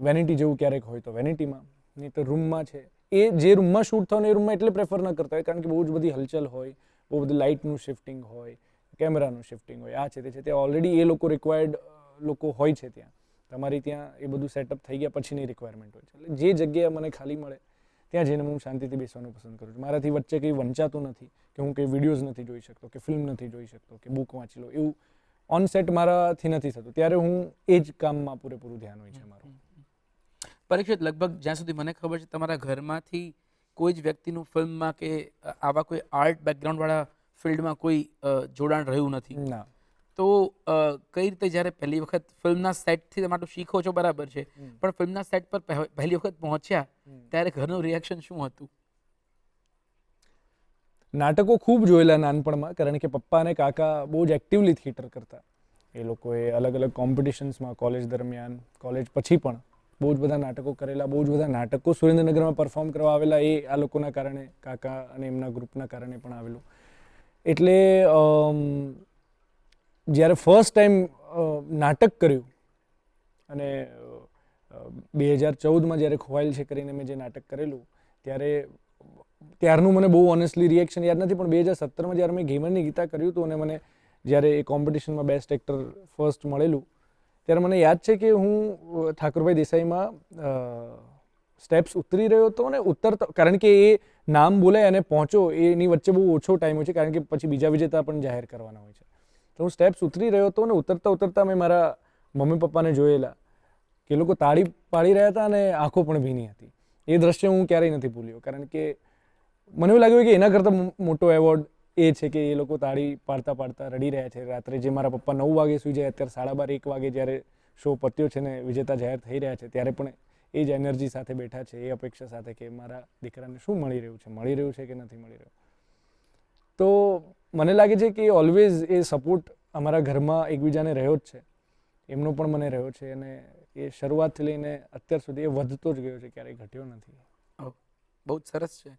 Speaker 2: વેનિટી જેવું ક્યારેક હોય તો વેનિટીમાં, નહીં તો રૂમમાં છે. એ જે રૂમમાં શૂટ થવાનું એ રૂમમાં એટલે પ્રેફર ન કરતા હોય કારણ કે બહુ જ બધી હલચલ હોય, બહુ બધી લાઇટનું શિફ્ટિંગ હોય, કેમેરાનું શિફ્ટિંગ હોય, આ છે તે છે. તે ઓલરેડી એ લોકો રિક્વાયર્ડ લોકો હોય છે ત્યાં. તમારી ત્યાં એ બધું સેટઅપ થઈ ગયા પછીની રિક્વાયરમેન્ટ હોય છે. એટલે જે જગ્યાએ મને ખાલી મળે ત્યાં જઈને હું શાંતિથી બેસવાનું પસંદ કરું છું. મારાથી વચ્ચે કંઈ વંચાતું નથી કે હું કંઈ વિડીયોઝ નથી જોઈ શકતો, કે ફિલ્મ નથી જોઈ શકતો, કે બુક વાંચી લો, એવું ઓન સેટ મારાથી નથી થતું. ત્યારે હું એ જ કામમાં પૂરેપૂરું ધ્યાન હોય છે મારું.
Speaker 1: પરીક્ષિત, લગભગ જ્યાં સુધી મને ખબર છે તમારા ઘરમાંથી કોઈ જ વ્યક્તિનું ફિલ્મમાં કે આવા કોઈ આર્ટ બેકગ્રાઉન્ડવાળા ફિલ્ડમાં કોઈ જોડાણ રહ્યું નથી.
Speaker 2: ના.
Speaker 1: તો કઈ રીતે જ્યારે પહેલી વખત ફિલ્મના સેટથી તમારું શીખો છો બરાબર છે, પણ ફિલ્મના સેટ પર પહેલી વખત પહોંચ્યા ત્યારે ઘરનું રિએક્શન શું હતું?
Speaker 2: નાટકો ખૂબ જોયેલા નાનપણમાં, કારણ કે પપ્પા અને કાકા બહુ જ એક્ટિવલી થિયેટર કરતા. એ લોકોએ અલગ અલગ કોમ્પિટિશન્સમાં કોલેજ દરમિયાન, કોલેજ પછી પણ બહુ જ બધા નાટકો કરેલા. બહુ જ બધા નાટકો સુરેન્દ્રનગરમાં પરફોર્મ કરવા આવેલા, એ આ લોકોના કારણે, કાકા અને એમના ગ્રુપના કારણે પણ આવેલું. એટલે જ્યારે ફર્સ્ટ ટાઈમ નાટક કર્યું અને 2014માં જ્યારે ખોવાયેલ છે કરીને મેં જે નાટક કરેલું, ત્યારનું મને બહુ ઓનેસ્ટલી રિએક્શન યાદ નથી, પણ 2017માં જ્યારે મેં ઘેમરની ગીતા કર્યું હતું અને મને જ્યારે એ કોમ્પિટિશનમાં બેસ્ટ એક્ટર ફર્સ્ટ મળેલું, ત્યારે મને યાદ છે કે હું ઠાકુરભાઈ દેસાઈમાં સ્ટેપ્સ ઉતરી રહ્યો હતો અને ઉતરતો, કારણ કે એ નામ બોલાય અને પહોંચો એની વચ્ચે બહુ ઓછો ટાઈમ હોય છે, કારણ કે પછી બીજા વિજેતા પણ જાહેર કરવાના હોય છે. તો હું સ્ટેપ્સ ઉતરી રહ્યો હતો અને ઉતરતા ઉતરતા મેં મારા મમ્મી પપ્પાને જોયેલા કે એ લોકો તાળી પાડી રહ્યા હતા અને આંખો પણ ભીની હતી. એ દ્રશ્ય હું ક્યારેય નથી ભૂલ્યો, કારણ કે મને એવું લાગ્યું કે એના કરતાં મોટો એવોર્ડ એ છે કે એ લોકો તાળી પાડતા પાડતા રડી રહ્યા છે રાત્રે. જે મારા પપ્પા 9 વાગે સુઈ જાય, અત્યારે 12:30 1 વાગે જ્યારે શો પત્યો છે ને વિજેતા જાહેર થઈ રહ્યા છે, ત્યારે પણ એ જ એનર્જી સાથે બેઠા છે, એ અપેક્ષા સાથે કે મારા દીકરાને શું મળી રહ્યું છે કે નથી મળી રહ્યું. તો મને લાગે છે કે ઓલવેઝ એ સપોર્ટ અમારા ઘરમાં એકબીજાને રહ્યો જ છે. એમનો પણ મને રહ્યો છે અને એ શરૂઆતથી લઈને અત્યાર સુધી એ વધતો જ ગયો છે, ક્યારેય ઘટ્યો નથી.
Speaker 1: બહુ જ સરસ છે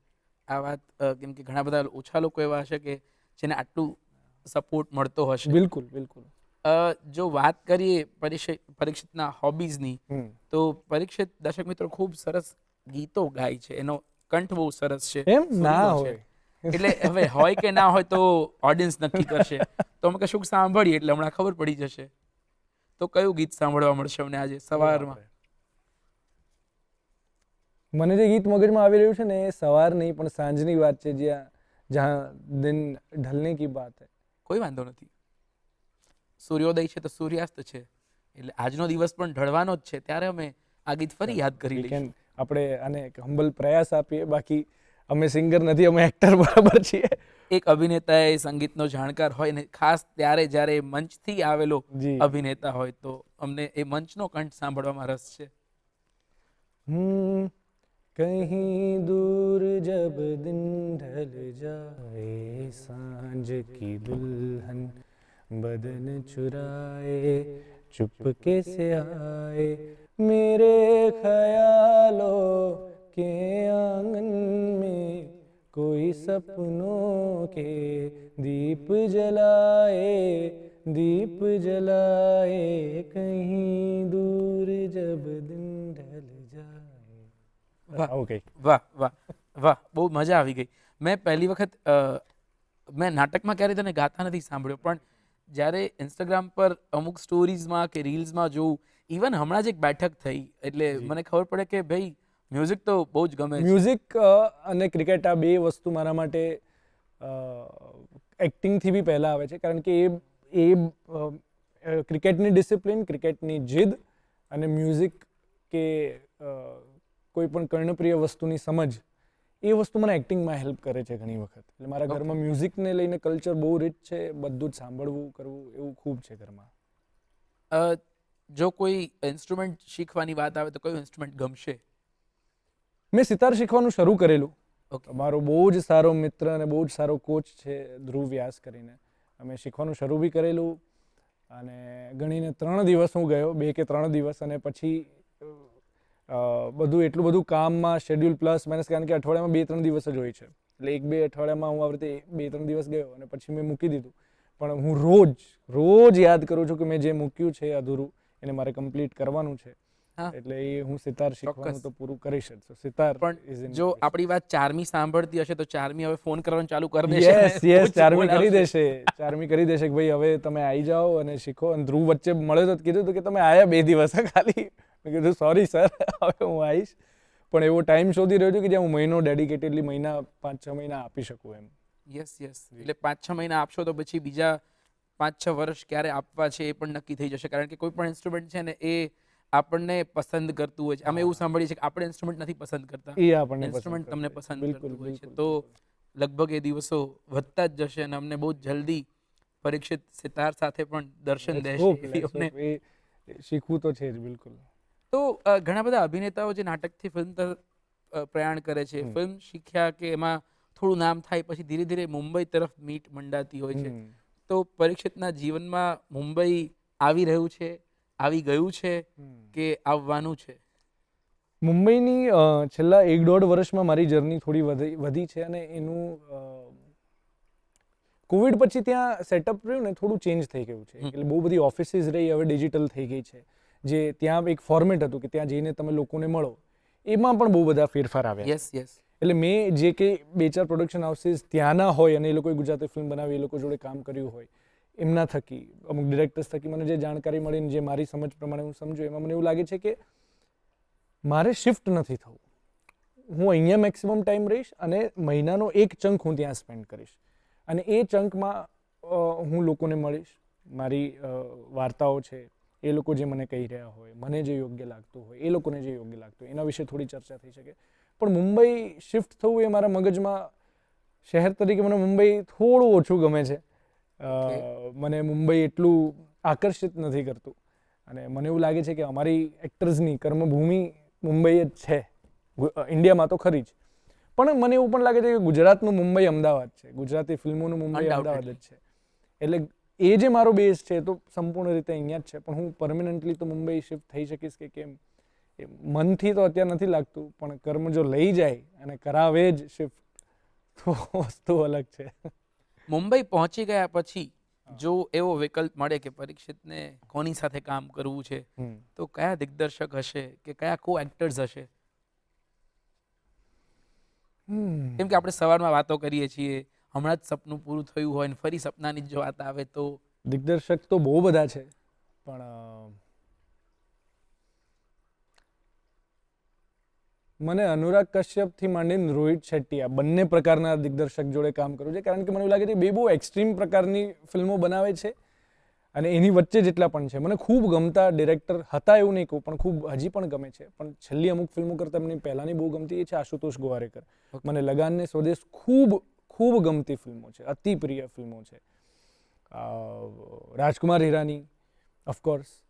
Speaker 1: આ વાત, કેમ કે ઘણા બધા ઓછા લોકો એવા હશે કે જેને આટલું સપોર્ટ મળતો હશે.
Speaker 2: બિલકુલ બિલકુલ.
Speaker 1: જો વાત કરીએ પરીક્ષિતના હોબીઝની, તો પરીક્ષિત, દર્શક મિત્રો, ખૂબ સરસ ગીતો ગાય છે, એનો કંઠ બહુ સરસ છે.
Speaker 2: એમ ના હોય
Speaker 1: એટલે હવે હોય કે ના હોય તો ઓડિયન્સ નક્કી કરશે. તો અમે કશું સાંભળીએ એટલે હમણાં ખબર પડી જશે. તો કયું ગીત સાંભળવા મળશે અમને આજે સવારમાં?
Speaker 2: મને જે ગીત મગજમાં આવી રહ્યું છે ને એ સવાર નહીં પણ સાંજની વાત છે, જ્યાં દિન ઢલને કી બાત હૈ.
Speaker 1: કોઈ વાંધો નથી. સૂર્યોદય છે તો સૂર્યાસ્ત છે, એટલે આજનો દિવસ પણ ઢળવાનો જ છે, ત્યારે અમે આ ગીત ફરી યાદ કરી લઈશું.
Speaker 2: આપણે આને એક હમ્બલ પ્રયાસ આપીએ. બાકી અમે સિંગર નથી, અમે એક્ટર બરાબર છીએ.
Speaker 1: એક અભિનેતા એ સંગીતનો જાણકાર હોય ને ખાસ ત્યારે જ્યારે મંચથી આવેલો અભિનેતા હોય, તો અમને એ મંચનો કંઠ સાંભળવામાં રસ છે.
Speaker 2: કहीं દૂર જબ દિન ઢલ જાए, सांझ की दुल्हन बदन चुराए, चुपके से आए, मेरे ख्यालों के आंगन में कोई सपनों के दीप जलाए, दीप जलाए, कहीं दूर जब दिन ढल જાए.
Speaker 1: વાહ વાહ વાહ, બહુ મજા આવી ગઈ. મેં પહેલી વખત મેં નાટકમાં ક્યારેય તને ગાતા નથી સાંભળ્યો, પણ જ્યારે ઇન્સ્ટાગ્રામ પર અમુક સ્ટોરીઝમાં કે રીલ્સમાં જોઉં, ઇવન હમણાં જ એક બેઠક થઈ એટલે મને ખબર પડે કે ભાઈ મ્યુઝિક તો બહુ જ ગમે છે.
Speaker 2: મ્યુઝિક અને ક્રિકેટ, આ બે વસ્તુ મારા માટે એક્ટિંગથી બી પહેલાં આવે છે, કારણ કે એ ક્રિકેટની ડિસિપ્લિન, ક્રિકેટની જીદ અને મ્યુઝિક કે કોઈ પણ કર્ણપ્રિય વસ્તુની સમજ એ વસ્તુ મને એક્ટિંગમાં હેલ્પ કરે છે ઘણી વખત. એટલે મારા ઘરમાં મ્યુઝિકને લઈને કલ્ચર બહુ રીચ છે, બધું જ સાંભળવું કરવું એવું ખૂબ છે ઘરમાં.
Speaker 1: જો કોઈ ઇન્સ્ટ્રુમેન્ટ શીખવાની વાત આવે તો કયું ઇન્સ્ટ્રુમેન્ટ ગમશે?
Speaker 2: મેં સિતાર શીખવાનું શરૂ કરેલું.
Speaker 1: ઓકે.
Speaker 2: મારો બહુ જ સારો મિત્ર અને બહુ જ સારો કોચ છે ધ્રુવ વ્યાસ કરીને. અમે શીખવાનું શરૂ બી કરેલું અને ગણીને 3 દિવસ હું ગયો, 2 કે 3 દિવસ, અને પછી એટલું બધું કામમાં શેડ્યુલ પ્લસ માઇનસ, કારણ કે અઠવાડિયામાં 2-3 દિવસ જ હોય છે. એટલે 1-2 અઠવાડિયામાં હું આવી રીતે 2-3 દિવસ ગયો અને પછી મેં મૂકી દીધું. પણ હું રોજ યાદ કરું છું કે મેં જે મૂક્યું છે અધૂરું એને મારે કમ્પ્લીટ કરવાનું છે.
Speaker 1: હા.
Speaker 2: એટલે એ હું સિતાર શીખવાનું
Speaker 1: ચોક્કસ.
Speaker 2: તો પૂરું કરીશ જ. So, સિતાર is
Speaker 1: પણ
Speaker 2: in
Speaker 1: જો
Speaker 2: my wish.
Speaker 1: આપણી વાત ચાર્મી સાંભળતી હશે તો ચાર્મી હવે ફોન કરવાનું ચાલુ કરી દેશે.
Speaker 2: યસ
Speaker 1: અને
Speaker 2: યસ
Speaker 1: બહુ જ
Speaker 2: ચાર્મી કરી
Speaker 1: બોલાવશે.
Speaker 2: દેશે. ચાર્મી કરી દેશે કે ભાઈ હવે તમે આવી જાઓ અને શીખો. અને ધ્રુવ વચ્ચે મળ્યો તો કીધું હતું કે તમે આયા 2 દિવસ ખાલી. મેં કીધું સોરી સર, હવે હું આવીશ. પણ એવો ટાઈમ શોધી રહ્યો છું કે જ્યાં હું મહિનો ડેડિકેટેડલી 5-6 મહિના આપી શકું એમ.
Speaker 1: યસ એટલે 5-6 મહિના આપશો તો પછી બીજા 5-6 વર્ષ ક્યારે આપવા છે એ પણ નક્કી થઈ જશે. કારણ કે કોઈ પણ ઇન્સ્ટ્રુમેન્ટ છે ને એ આપણને પસંદ કરતું હોય છે. અમે એવું સાંભળીએ છીએ કે આપણે ઇન્સ્ટ્રુમેન્ટ નથી પસંદ કરતા,
Speaker 2: એ આપણને
Speaker 1: ઇન્સ્ટ્રુમેન્ટ તમને પસંદ
Speaker 2: બિલકુલ
Speaker 1: કરતું હોય છે.
Speaker 2: બિલકુલ.
Speaker 1: તો લગભગ એ દિવસો વધતા જ જશે અને અમને બહુ જલ્દી પરીક્ષિત સિતાર સાથે પણ દર્શન દેશે એવી અમને.
Speaker 2: એ શીખવું તો છે જ બિલકુલ.
Speaker 1: તો ઘણા બધા અભિનેતાઓ જે નાટકથી ફિલ્મ તરફ પ્રયાણ કરે છે, ફિલ્મ શીખ્યા કે એમાં થોડું નામ થાય પછી ધીરે ધીરે મુંબઈ તરફ મીટ મંડાતી હોય છે. તો પરીક્ષિતના જીવનમાં મુંબઈ આવી રહ્યું છે, આવી ગયું છે કે આવવાનું છે?
Speaker 2: મુંબઈની છેલ્લા 1-1.5 વર્ષમાં મારી જર્ની થોડી વધી છે અને એનું કોવિડ પછી ત્યાં સેટઅપ રહ્યું ને થોડું ચેન્જ થઈ ગયું છે. એટલે બહુ બધી ઓફિસીસ રહી હવે ડિજિટલ થઈ ગઈ છે. જે ત્યાં એક ફોર્મેટ હતું કે ત્યાં જઈને તમે લોકોને મળો, એમાં પણ બહુ બધા ફેરફાર આવ્યા છે.
Speaker 1: યસ
Speaker 2: એટલે મેં જે કે 2-4 પ્રોડક્શન હાઉસીસ ત્યાંના હોય અને એ લોકોએ ગુજરાતી ફિલ્મ બનાવી, એ લોકો જોડે કામ કર્યું હોય, એમના થકી અમુક ડિરેક્ટર્સ થકી મને જે જાણકારી મળી, જે મારી સમજ પ્રમાણે હું સમજુ, એમાં મને એવું લાગે છે કે મારે શિફ્ટ નથી થવું. હું અહીંયા મેક્સિમમ ટાઈમ રહીશ અને મહિનાનો એક ચંક હું ત્યાં સ્પેન્ડ કરીશ. અને એ ચંકમાં હું લોકોને મળીશ. મારી વાર્તાઓ છે એ લોકો જે મને કહી રહ્યા હોય, મને જે યોગ્ય લાગતું હોય, એ લોકોને જે યોગ્ય લાગતું હોય, એના વિશે થોડી ચર્ચા થઈ શકે. પણ મુંબઈ શિફ્ટ થવું એ મારા મગજમાં, શહેર તરીકે મને મુંબઈ થોડું ઓછું ગમે છે. મને મુંબઈ એટલું આકર્ષિત નથી કરતું. અને મને એવું લાગે છે કે અમારી એક્ટર્સની કર્મભૂમિ મુંબઈ જ છે. ઇન્ડિયામાં તો ખરી જ. પણ મને એવું પણ લાગે છે કે ગુજરાતનું મુંબઈ અમદાવાદ છે. ગુજરાતી ફિલ્મોનું મુંબઈ અમદાવાદ જ છે. એટલે એ જે મારો બેઝ છે તો સંપૂર્ણ રીતે અહીંયા જ છે. પણ હું પરમનન્ટલી તો મુંબઈ શિફ્ટ થઈ શકીશ કે કેમ, એ મનથી તો અત્યારે નથી લાગતું. પણ કર્મ જો લઈ જાય અને કરાવે જ શિફ્ટ તો વસ્તુ અલગ છે.
Speaker 1: મુંબઈ પહોંચી ગયા પછી જો એવો વિકલ્પ મળે કે પરીક્ષિતને કોની સાથે કામ કરવું છે, તો કયા દિગ્દર્શક હશે કે કયા કો એક્ટર્સ હશે? કેમ કે આપણે સવારમાં વાતો કરીએ છીએ, હમણાં જ સપનું પૂરું થયું હોય ને ફરી સપનાની જ વાત આવે તો?
Speaker 2: દિગ્દર્શક તો બહુ બધા છે, પણ મને અનુરાગ કશ્યપથી માંડીને રોહિત શેટ્ટી આ બંને પ્રકારના દિગ્દર્શક જોડે કામ કરવું છે. કારણ કે મને એવું લાગે છે બે બહુ એક્સ્ટ્રીમ પ્રકારની ફિલ્મો બનાવે છે અને એની વચ્ચે જેટલા પણ છે. મને ખૂબ ગમતા ડિરેક્ટર હતા એવું નહીં કહું, પણ ખૂબ હજી પણ ગમે છે. પણ છેલ્લી અમુક ફિલ્મો કરતાં એમની પહેલાંની બહુ ગમતી એ છે આશુતોષ ગોવારેકર. મને લગાન ને સ્વદેશ ખૂબ ગમતી ફિલ્મો છે, અતિ પ્રિય ફિલ્મો છે. રાજકુમાર હિરાની, ઓફકોર્સ.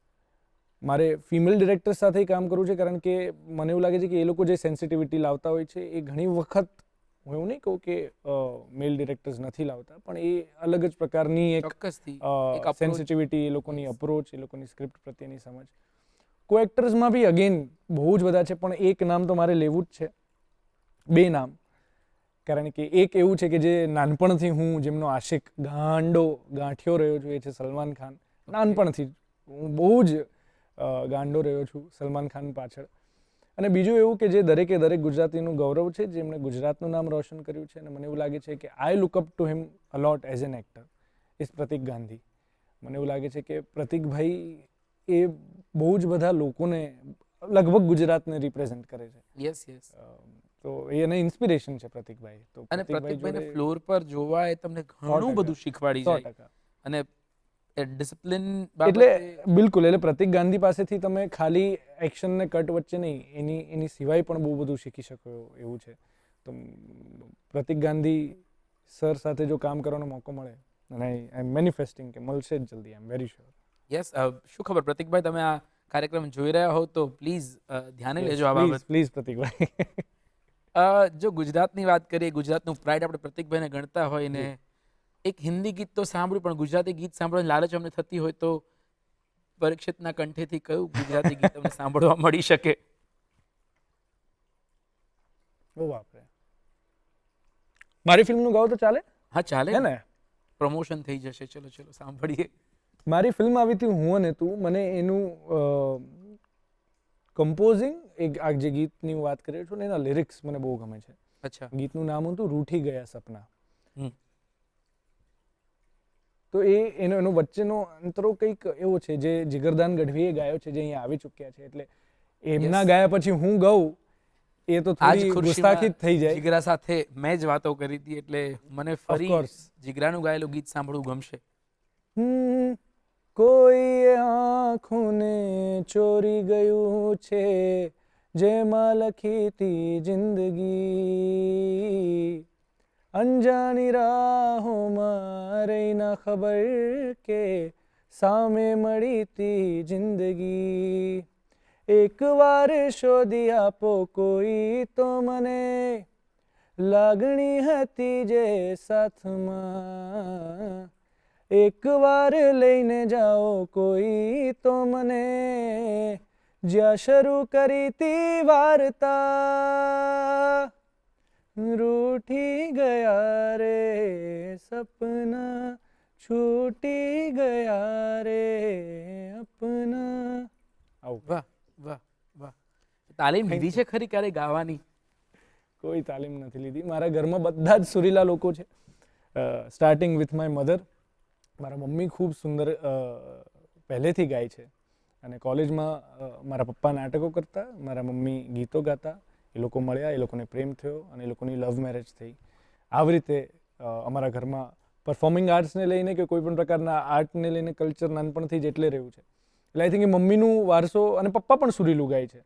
Speaker 2: મારે ફિમેલ ડિરેક્ટર સાથે કામ કરવું છે કારણ કે મને એવું લાગે છે કે એ લોકો જે સેન્સિટિવિટી લાવતા હોય છે એ ઘણી વખત, હું એવું નહીં કહું કે મેલ ડિરેક્ટર્સ નથી લાવતા, પણ એ અલગ જ પ્રકારની એક સેન્સિટિવિટી, એ લોકોની અપ્રોચ, એ લોકોની સ્ક્રિપ્ટ પ્રત્યેની સમજ. કો એક્ટર્સમાં બી અગેન બહુ જ બધા છે, પણ એક નામ તો મારે લેવું જ છે. 2 નામ. કારણ કે એક એવું છે કે જે નાનપણથી હું જેમનો આશિક ગાંઠ્યો રહ્યો છું, એ છે સલમાન ખાન. નાનપણથી હું બહુ જ ગાંડો રહ્યો છું સલમાન ખાન પાછળ. અને બીજું એવું કે જે દરેકે દરેક ગુજરાતીનું ગૌરવ છે, જેમણે ગુજરાતનું નામ રોશન કર્યું છે. અને મને એવું લાગે છે કે I look up to him a lot as an actor, is Pratik Gandhi. મને એવું લાગે છે કે પ્રતિકભાઈ એ બહુ જ બધા લોકોને, લગભગ ગુજરાતને રિપ્રેઝેન્ટ કરે છે.
Speaker 1: યસ
Speaker 2: તો એ એને ઇન્સ્પિરેશન છે પ્રતિકભાઈ. તો
Speaker 1: અને પ્રતિકભાઈને ફ્લોર પર જોવા એ તમને ઘણું બધું શીખવાડી જાય.
Speaker 2: 100%.
Speaker 1: અને ડિસિપ્લિન
Speaker 2: એટલે બિલકુલ, એટલે પ્રતિક ગાંધી પાસેથી તમે ખાલી એક્શન ને કટ વચ્ચે નહીં, એની સિવાય પણ બહુ બધું શીખી શકો એવું છે. તો પ્રતિક ગાંધી સર સાથે જો કામ કરવાનો મોકો મળે, અને આઈ એમ મેનિફેસ્ટિંગ કે મળશે જ જલ્દી, આઈ એમ વેરી શ્યોર.
Speaker 1: યસ, શું ખબર પ્રતિકભાઈ તમે આ કાર્યક્રમ જોઈ રહ્યા હો તો પ્લીઝ ધ્યાને લેજો આ બાબત.
Speaker 2: પ્લીઝ પ્રતિકભાઈ.
Speaker 1: જો ગુજરાતની વાત કરીએ, ગુજરાતનું પ્રાઇડ આપણે પ્રતિકભાઈને ગણતા હોય ને, એક હિન્દી ગીત તો સાંભળ્યું, પણ ગુજરાતી ગીત સાંભળવાની લાલચ અમને થતી હોય તો પરીક્ષિતના કંઠેથી કયું ગુજરાતી ગીત અમને સાંભળવા મળી શકે?
Speaker 2: ઓ બાપરે, મારી ફિલ્મનું ગાવ તો ચાલે?
Speaker 1: હા ચાલે
Speaker 2: હે ને,
Speaker 1: પ્રમોશન થઈ જશે. ચલો ચલો સાંભળીએ.
Speaker 2: મારી ફિલ્મ આવી હતી હું અને તું, મને એનું કમ્પોઝિંગ, આ જે ગીતની વાત કરી છું ને એના લિરિક્સ મને બહુ ગમે છે.
Speaker 1: અચ્છા.
Speaker 2: ગીતનું નામ હતું રૂઠી ગયા સપના.
Speaker 1: હમ.
Speaker 2: તો એનો વચ્ચેનો અંતરો કંઈક એવો છે જે જીગરદાન ગઢવીએ ગાયો છે, જે અહીંયા આવી ચૂક્યા છે, એટલે એમના ગાયા પછી હું ગાઉં એ તો થોડી ગુસ્તાખી જ થઈ જાય.
Speaker 1: જીગરા સાથે મેં જ વાતો કરી હતી, એટલે મને ફરી
Speaker 2: course.
Speaker 1: જીગરાનું ગાયેલું ગીત સાંભળવું ગમશે.
Speaker 2: કોઈ આંખોને ચોરી ગયું છે જેમાં લખી તી જિંદગી, અંજાની રાહોમાં રહી ના ખબર કે સામે મળી તી જિંદગી. એકવાર શોધી આપો કોઈ તો મને, લાગણી હતી જે સાથમાં, એકવાર લઈને જાઓ કોઈ તો મને, જ્યાં શરૂ કરી તી વાર્તા, રૂઠી ગયા રે સપના, છૂટી ગયા રે અપના.
Speaker 1: વાહ વાહ વાહ. તાલીમ લીધી છે ખરી ક્યારે ગાવાની?
Speaker 2: કોઈ તાલીમ નથી લીધી. મારા ઘરમાં બધા જ સુરીલા લોકો છે. Starting with my mother. મારા મમ્મી ખૂબ સુંદર પહેલેથી ગાય છે, અને કોલેજમાં મારા પપ્પા નાટકો કરતા, મારા મમ્મી ગીતો ગાતા. એ લોકો મળ્યા, એ લોકોને પ્રેમ થયો, અને એ લોકોની લવ મેરેજ થઈ. આવી રીતે અમારા ઘરમાં પરફોર્મિંગ આર્ટ્સને લઈને કે કોઈ પણ પ્રકારના આર્ટને લઈને કલ્ચર નાનપણથી જ એટલે રહ્યું છે. એટલે આઈ થિંક એ મમ્મીનું વારસો, અને પપ્પા પણ સુરીલું ગાય છે.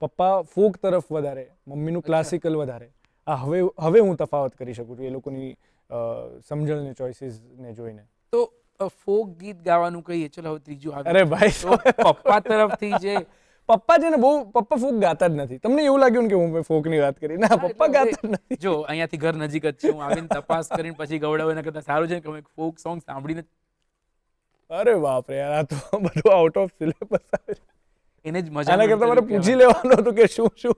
Speaker 2: પપ્પા ફોક તરફ વધારે, મમ્મીનું ક્લાસિકલ વધારે. હવે હું તફાવત કરી શકું છું એ લોકોની સમજણને, ચોઇસીસને જોઈને.
Speaker 1: તો ફોક ગીત ગાવાનું કહીએ, ચલો હવે ત્રીજું આવે.
Speaker 2: અરે ભાઈ,
Speaker 1: તો પપ્પા તરફથી જે
Speaker 2: પપ્પા છે ને પપ્પા ફોક ગાતા જ નથી. તમને એવું લાગ્યું ને કે હું ફોકની વાત કરી? ના, પપ્પા ગાતા જ નથી.
Speaker 1: જો અહીંયાથી ઘર નજીક જ છે, હું આવીને તપાસ કરીને પછી ગવડાવું એના કરતાં સારું છે કે અમે ફોક સોંગ સાંભળીને.
Speaker 2: અરે બાપ રે યાર, આ તો બધું આઉટ ઓફ સિલેબસ આવે છે.
Speaker 1: એને જ મજા.
Speaker 2: આના કરતાં મારે પૂછી લેવાનું હતું કે શું શું.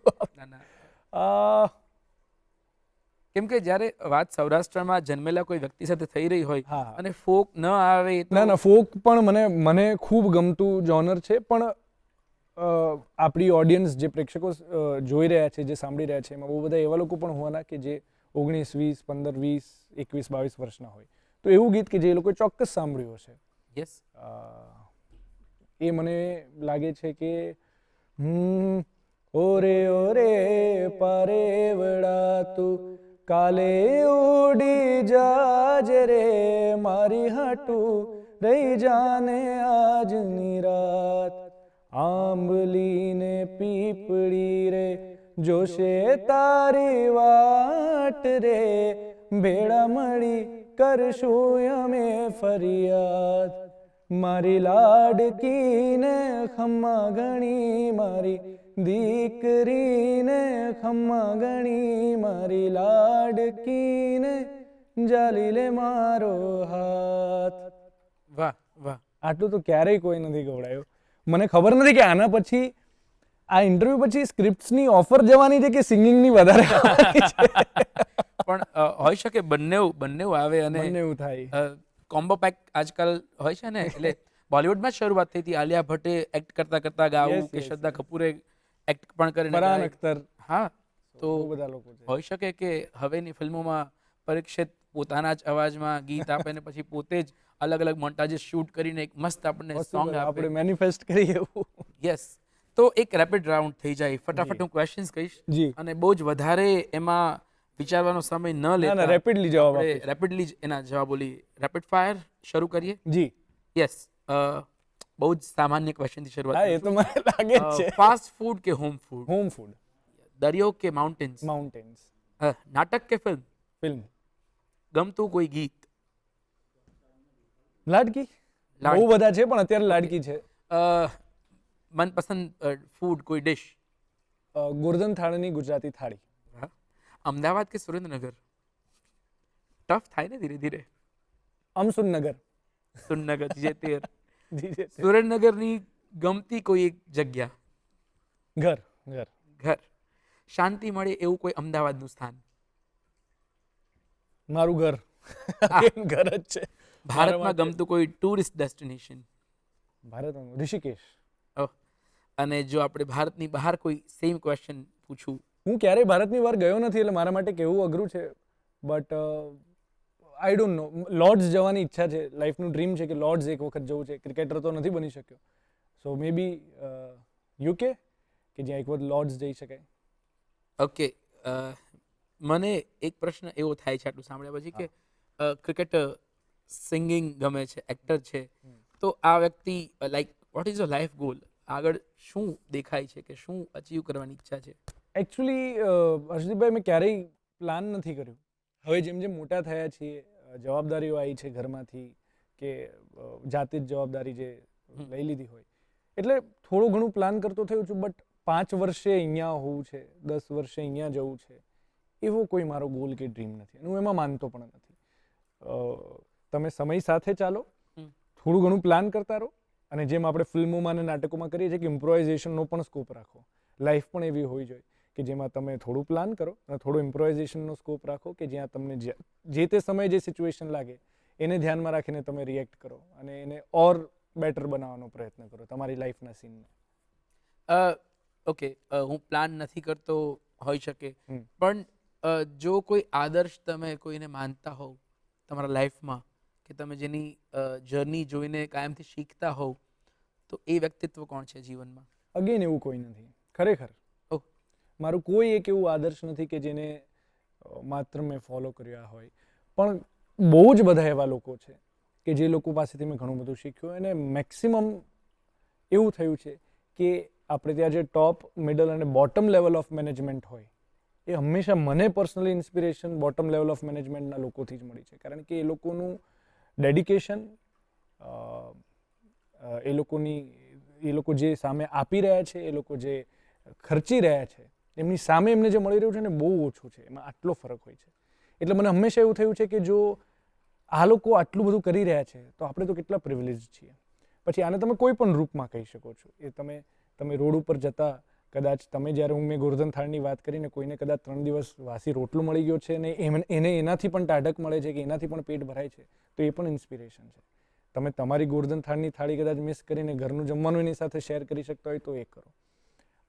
Speaker 1: કેમ કે જ્યારે વાત સૌરાષ્ટ્રમાં જન્મેલા કોઈ વ્યક્તિ સાથે થઈ રહી હોય
Speaker 2: હા,
Speaker 1: અને ફોક ન આવે તો
Speaker 2: ના ફોક પણ મને ખૂબ ગમતું જોનર છે, પણ આપણી ઓડિયન્સ, જે પ્રેક્ષકો જોઈ રહ્યા છે, જે સાંભળી રહ્યા છે, એમાં બહુ બધા એવા લોકો પણ હોવાના કે જે 19, 20, 15, 20, 21, 22 વર્ષના હોય. તો એવું ગીત કે જે એ લોકોએ ચોક્કસ સાંભળ્યું હશે.
Speaker 1: યસ,
Speaker 2: એ મને લાગે છે કે ઓરે ઓરે પારેવડા તું કાલે ઉડી જાજ રે, મારી હાટું રહી જાને આજની રાત, આંબલી ને પીપળી રે જોશે તારી વાટ રે, ભેળા મળી કરશું અમે ફરિયાદ, મારી લાડકીને ખમ્મા ગણી, મારી દીકરીને ખમ્મા ગણી, મારી લાડકીને જાલી લે મારો હાથ.
Speaker 1: વાહ વાહ.
Speaker 2: આટલું તો ક્યારેય કોઈ નથી ગવડાયું. મને ખબર નથી કે આના પછી, આ ઇન્ટરવ્યુ પછી સ્ક્રિપ્ટ્સની ઓફર જવાની છે કે સિંગિંગની વધારે
Speaker 1: પણ હોઈ શકે બંને આવે અને
Speaker 2: એવું થાય.
Speaker 1: કોમ્બો પેક આજકાલ હોય છે ને, એટલે બોલિવૂડમાં જ શરૂઆત થઈ હતી. આલિયા ભટ્ટે એક્ટ કરતા કરતા ગાવું, કે શ્રદ્ધા કપૂરે એક્ટ પણ કરીને,
Speaker 2: ફરહાન અખ્તર.
Speaker 1: હા, તો
Speaker 2: બધા લોકો છે.
Speaker 1: હોઈ શકે કે હવેની ફિલ્મોમાં પરીક્ષિત પોતાના જ અવાજમાં ગીત આપે ને પછી પોતે જ અલગ અલગ મોન્ટાજીસ શૂટ કરીને એક મસ્ત આપણને સોંગ આપે.
Speaker 2: આપણે મેનિફેસ્ટ કરીએ એવું.
Speaker 1: યસ. તો એક રેપિડ રાઉન્ડ થઈ જાય. ફટાફટ હું ક્વેશ્ચન્સ કહીશ
Speaker 2: જી,
Speaker 1: અને બહુ જ વધારે એમાં વિચારવાનો સમય ન લેતા
Speaker 2: રેપિડલી જવાબ આપીશ.
Speaker 1: રેપિડલી જ એના જવાબો લઈએ. રેપિડ ફાયર શરૂ કરીએ.
Speaker 2: જી,
Speaker 1: યસ, બહુ જ સામાન્ય ક્વેશ્ચનથી
Speaker 2: હા
Speaker 1: શરૂઆત
Speaker 2: એ તો મને લાગે જ છે.
Speaker 1: ફાસ્ટ ફૂડ કે હોમ ફૂડ,
Speaker 2: હોમ ફૂડ,
Speaker 1: દરિયો કે માઉન્ટેન્સ,
Speaker 2: માઉન્ટેન્સ,
Speaker 1: નાટક કે ફિલ્મ,
Speaker 2: ફિલ્મ,
Speaker 1: ગમતું કોઈ ગીત,
Speaker 2: લાડકી.
Speaker 1: લાડકી.
Speaker 2: બહુ બધા છે પણ અત્યારે લાડકી છે.
Speaker 1: મનપસંદ ફૂડ કોઈ ડિશ,
Speaker 2: ગોર્ધન થાળીની ગુજરાતી થાળી.
Speaker 1: અમદાવાદ કે સુરેન્દ્રનગર, ટફ થાય ને ધીરે ધીરે,
Speaker 2: અમસુનનગર.
Speaker 1: સુરનગર જે તેર,
Speaker 2: જી જે તે.
Speaker 1: સુરેન્દ્રનગરની ગમતી કોઈ એક જગ્યા,
Speaker 2: ઘર, ઘર,
Speaker 1: ઘર, શાંતિ મળે એવું કોઈ અમદાવાદનું સ્થાન,
Speaker 2: મારું ઘર. ઘર જ છે
Speaker 1: ભારતમાં ગમતું કોઈ ટુરિસ્ટ ડેસ્ટિનેશન,
Speaker 2: ભારતમાં ઋષિકેશ.
Speaker 1: અને જો આપણે ભારતની બહાર કોઈ સેમ ક્વેશ્ચન પૂછું,
Speaker 2: હું ક્યારેય ભારતની બહાર ગયો નથી એટલે મારા માટે કહેવું અઘરું છે, but I don't know. Lords જવાની ઈચ્છા છે, લાઈફનું ડ્રીમ છે કે લોર્ડ્સ એક વખત જવું છે. ક્રિકેટર તો નથી બની શક્યો, સો મે બી યુકે, કે જ્યાં એક વખત લોર્ડ્સ જઈ શકાય.
Speaker 1: ઓકે. મને એક પ્રશ્ન એવો થાય છે આટલું સાંભળ્યા પછી કે ક્રિકેટર, સિંગિંગ ગમે છે, એક્ટર છે, તો આ વ્યક્તિ like what is your life goal? આગળ શું દેખાય છે કે શું અચીવ કરવાની ઈચ્છા છે?
Speaker 2: એકચ્યુઅલી હર્ષદીપભાઈ મેં ક્યારેય પ્લાન નથી કર્યું. હવે જેમ જેમ મોટા થયા છીએ, જવાબદારીઓ આવી છે ઘરમાંથી, કે જાતે જ જવાબદારી જે લઈ લીધી હોય, એટલે થોડું ઘણું પ્લાન કરતો થયો છું. બટ 5 વર્ષે અહીંયા હોવું છે, 10 વર્ષે અહીંયા જવું છે, એવો કોઈ મારો ગોલ કે ડ્રીમ નથી. અને હું એમાં માનતો પણ નથી. તમે સમય સાથે ચાલો, થોડું ઘણું પ્લાન કરતા રહો, અને જેમ આપણે ફિલ્મોમાં અને નાટકોમાં કરીએ છીએ કે ઇમ્પ્રોવાઇઝેશનનો પણ સ્કોપ રાખો. લાઈફ પણ એવી હોવી જોઈએ કે જેમાં તમે થોડું પ્લાન કરો અને થોડું ઇમ્પ્રોવાઇઝેશનનો સ્કોપ રાખો, કે જ્યાં તમને જે તે સમયે જે સિચ્યુએશન લાગે એને ધ્યાનમાં રાખીને તમે રિએક્ટ કરો અને એને ઓર બેટર બનાવવાનો પ્રયત્ન કરો તમારી લાઈફના સીનને.
Speaker 1: ઓકે, હું પ્લાન નથી કરતો હોઈ શકે, પણ જો કોઈ આદર્શ તમે કોઈને માનતા હોવ તમારા લાઈફમાં, કે તમે જેની જર્ની જોઈને કાયમથી શીખતા હોવ, તો એ વ્યક્તિત્વ કોણ છે જીવનમાં?
Speaker 2: અગેન એવું કોઈ નથી ખરેખર.
Speaker 1: ઓહ.
Speaker 2: મારું કોઈ એક એવું આદર્શ નથી કે જેને માત્ર મેં ફોલો કર્યા હોય, પણ બહુ જ બધા એવા લોકો છે કે જે લોકો પાસેથી મેં ઘણું બધું શીખ્યું. અને મેક્સિમમ એવું થયું છે કે આપણે ત્યાં જે ટોપ, મિડલ અને બોટમ લેવલ ઓફ મેનેજમેન્ટ હોય, એ હંમેશા મને personally inspiration bottom level of મેનેજમેન્ટના લોકોથી જ મળી છે. કારણ કે એ લોકોનું ડેડિકેશન, એ લોકો જે સામે આપી રહ્યા છે, એ લોકો જે ખર્ચી રહ્યા છે, એમની સામે એમને જે મળી રહ્યું છે ને બહુ ઓછું છે. એમાં આટલો ફરક હોય છે. એટલે મને હંમેશા એવું થયું છે કે જો આ લોકો આટલું બધું કરી રહ્યા છે તો આપણે તો કેટલા પ્રિવિલેજ છીએ. પછી આને તમે કોઈ પણ રૂપમાં કહી શકો છો. એ તમે રોડ ઉપર જતા કદાચ જ્યારે મેં ગોર્ધન થાળની વાત કરીને કોઈને કદાચ 3 દિવસ વાસી રોટલો મળી ગયો છે ને એને એનાથી પણ ટાઢક મળે છે, કે એનાથી પણ પેટ ભરાય છે, તો એ પણ ઇન્સ્પિરેશન છે. તમે તમારી ગોર્ધન થાળની થાળી કદાચ મિસ કરીને ઘરનું જમવાનું એની સાથે શેર કરી શકતા હોય તો એ કરો.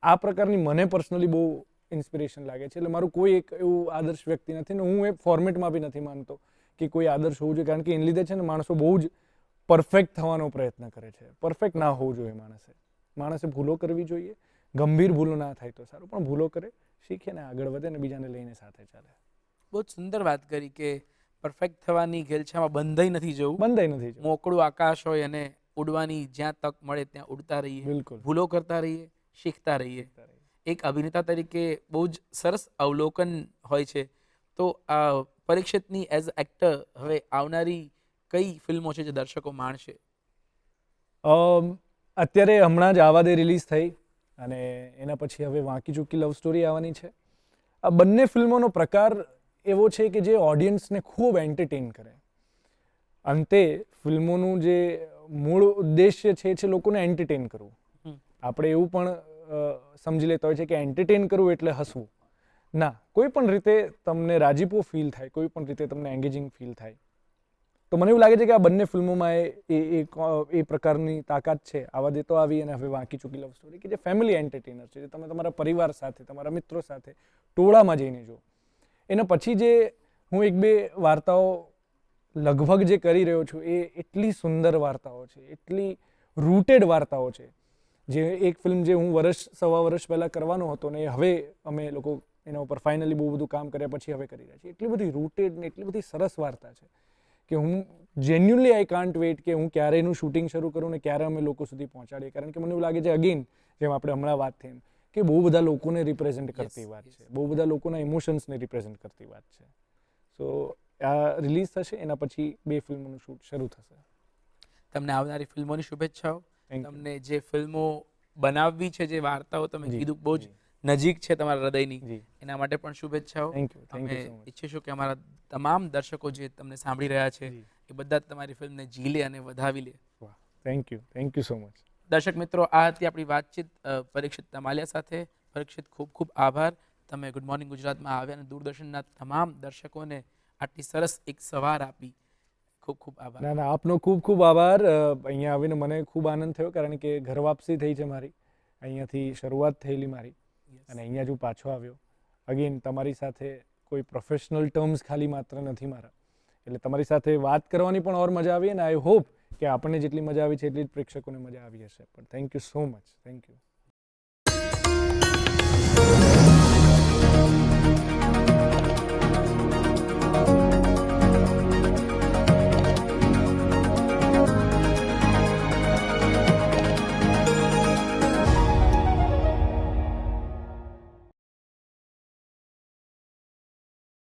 Speaker 2: આ પ્રકારની મને પર્સનલી બહુ ઇન્સ્પિરેશન લાગે છે. એટલે મારું કોઈ એક એવું આદર્શ વ્યક્તિ નથી ને હું એ ફોર્મેટમાં બી નથી માનતો કે કોઈ આદર્શ હોવું જોઈએ. કારણ કે એને લીધે છે ને માણસો બહુ જ પરફેક્ટ થવાનો પ્રયત્ન કરે છે. પરફેક્ટ ના હોવું જોઈએ માણસે ભૂલો કરવી જોઈએ. ગંભીર ભૂલો ના થાય તો સારું, પણ ભૂલો કરે, શીખે ને આગળ વધે ને બીજાને લઈને સાથે ચાલે.
Speaker 1: બહુ જ સુંદર વાત કરી કે પરફેક્ટ થવાની ઘેલછામાં બંધાઈ નથી જવું.
Speaker 2: બંધાઈ નથી જવું.
Speaker 1: મોકળું આકાશ હોય અને ઉડવાની જ્યાં તક મળે ત્યાં ઉડતા રહીએ,
Speaker 2: બિલકુલ.
Speaker 1: ભૂલો કરતા રહીએ, શીખતા રહીએ. એક અભિનેતા તરીકે બહુ જ સરસ અવલોકન હોય છે. તો પરીક્ષિતની એઝ એક્ટર હવે આવનારી કઈ ફિલ્મો છે જે દર્શકો માણશે?
Speaker 2: અત્યારે હમણાં જ આવા દે રિલીઝ થઈ અને એના પછી હવે વાંકી ચૂકી લવ સ્ટોરી આવવાની છે. આ બંને ફિલ્મોનો પ્રકાર એવો છે કે જે ઓડિયન્સને ખૂબ એન્ટરટેન કરે. અંતે ફિલ્મોનું જે મૂળ ઉદ્દેશ્ય છે લોકોને એન્ટરટેન કરવું. આપણે એવું પણ સમજી લેતા હોય છે કે એન્ટરટેન કરવું એટલે હસવું. ના, કોઈ પણ રીતે તમને રાજીપો ફીલ થાય, કોઈ પણ રીતે તમને એંગેજિંગ ફીલ થાય. તો મને એવું લાગે છે કે આ બંને ફિલ્મોમાં એ પ્રકારની તાકાત છે. આવા દે તો આવી અને હવે વાંકી ચૂકી લવ સ્ટોરી, કે જે ફેમિલી એન્ટરટેનર છે, જે તમે તમારા પરિવાર સાથે, તમારા મિત્રો સાથે ટોળામાં જઈને જુઓ. એના પછી જે હું 1-2 વાર્તાઓ લગભગ જે કરી રહ્યો છું એ એટલી સુંદર વાર્તાઓ છે, એટલી રૂટેડ વાર્તાઓ છે. જે એક ફિલ્મ જે હું સવા વર્ષ પહેલાં કરવાનો હતો ને હવે અમે લોકો એના ઉપર ફાઇનલી બહુ બધું કામ કર્યા પછી હવે કરી રહ્યા છીએ. એટલી બધી રૂટેડ ને એટલી બધી સરસ વાર્તા છે કે હું જેન્યુઅલી આઈ કાન્ટ વેઇટ કે હું ક્યારે એનું શૂટિંગ શરૂ કરું ને ક્યારે અમે લોકો સુધી પહોંચાડીએ, કારણ કે મને એવું લાગે છે અગેન જેમ આપણે હમણાં વાત થઈ એમ કે બહુ બધા લોકોને રિપ્રેઝેન્ટ કરતી વાત છે, બહુ બધા લોકોના ઇમોશન્સને રિપ્રેઝેન્ટ કરતી વાત છે. સો આ રિલીઝ થશે એના પછી 2 ફિલ્મોનું શૂટ શરૂ થશે.
Speaker 1: તમને આવનારી ફિલ્મોની શુભેચ્છાઓ.
Speaker 2: Thank you.
Speaker 1: તમને જે ફિલ્મો બનાવવી છે, જે વાર્તાઓ તમે
Speaker 2: જી,
Speaker 1: કીધું બહુ જ
Speaker 2: જી.
Speaker 1: નજીક છે તમારા હૃદયની,
Speaker 2: જી.
Speaker 1: એના માટે પણ શુભેચ્છાઓ.
Speaker 2: Thank you
Speaker 1: અમે
Speaker 2: so much.
Speaker 1: ઈચ્છીશું કે અમારા તમામ દર્શકો જે તમને સાંભળી રહ્યા છે
Speaker 2: જી.
Speaker 1: એ બધા જ તમારી ફિલ્મને ઝીલે અને વધાવી લે.
Speaker 2: વાહ, થેન્ક યુ સો મચ.
Speaker 1: દર્શક મિત્રો, આ હતી આપણી વાતચીત પરીક્ષિત તમાલિયા સાથે. પરીક્ષિત, ખૂબ ખૂબ આભાર. તમે ગુડ મોર્નિંગ ગુજરાતમાં આવ્યા અને દૂરદર્શનના તમામ દર્શકોને આટલી સરસ એક સવાર આપી. ખૂબ ખૂબ આભાર.
Speaker 2: ના આપનો ખૂબ ખૂબ આભાર. અહીંયા આવીને મને ખૂબ આનંદ થયો, કારણ કે ઘર વાપસી થઈ છે મારી, અહીંયાથી શરૂઆત થયેલી મારી, અને અહીંયા જ હું પાછો આવ્યો. અગેન તમારી સાથે કોઈ પ્રોફેશનલ ટર્મ્સ ખાલી માત્ર નથી મારા, એટલે તમારી સાથે વાત કરવાની પણ ઓર મજા આવી, અને આઈ હોપ કે આપણને જેટલી મજા આવી છે એટલી જ પ્રેક્ષકોને મજા આવી હશે. પણ thank you so much. Thank you.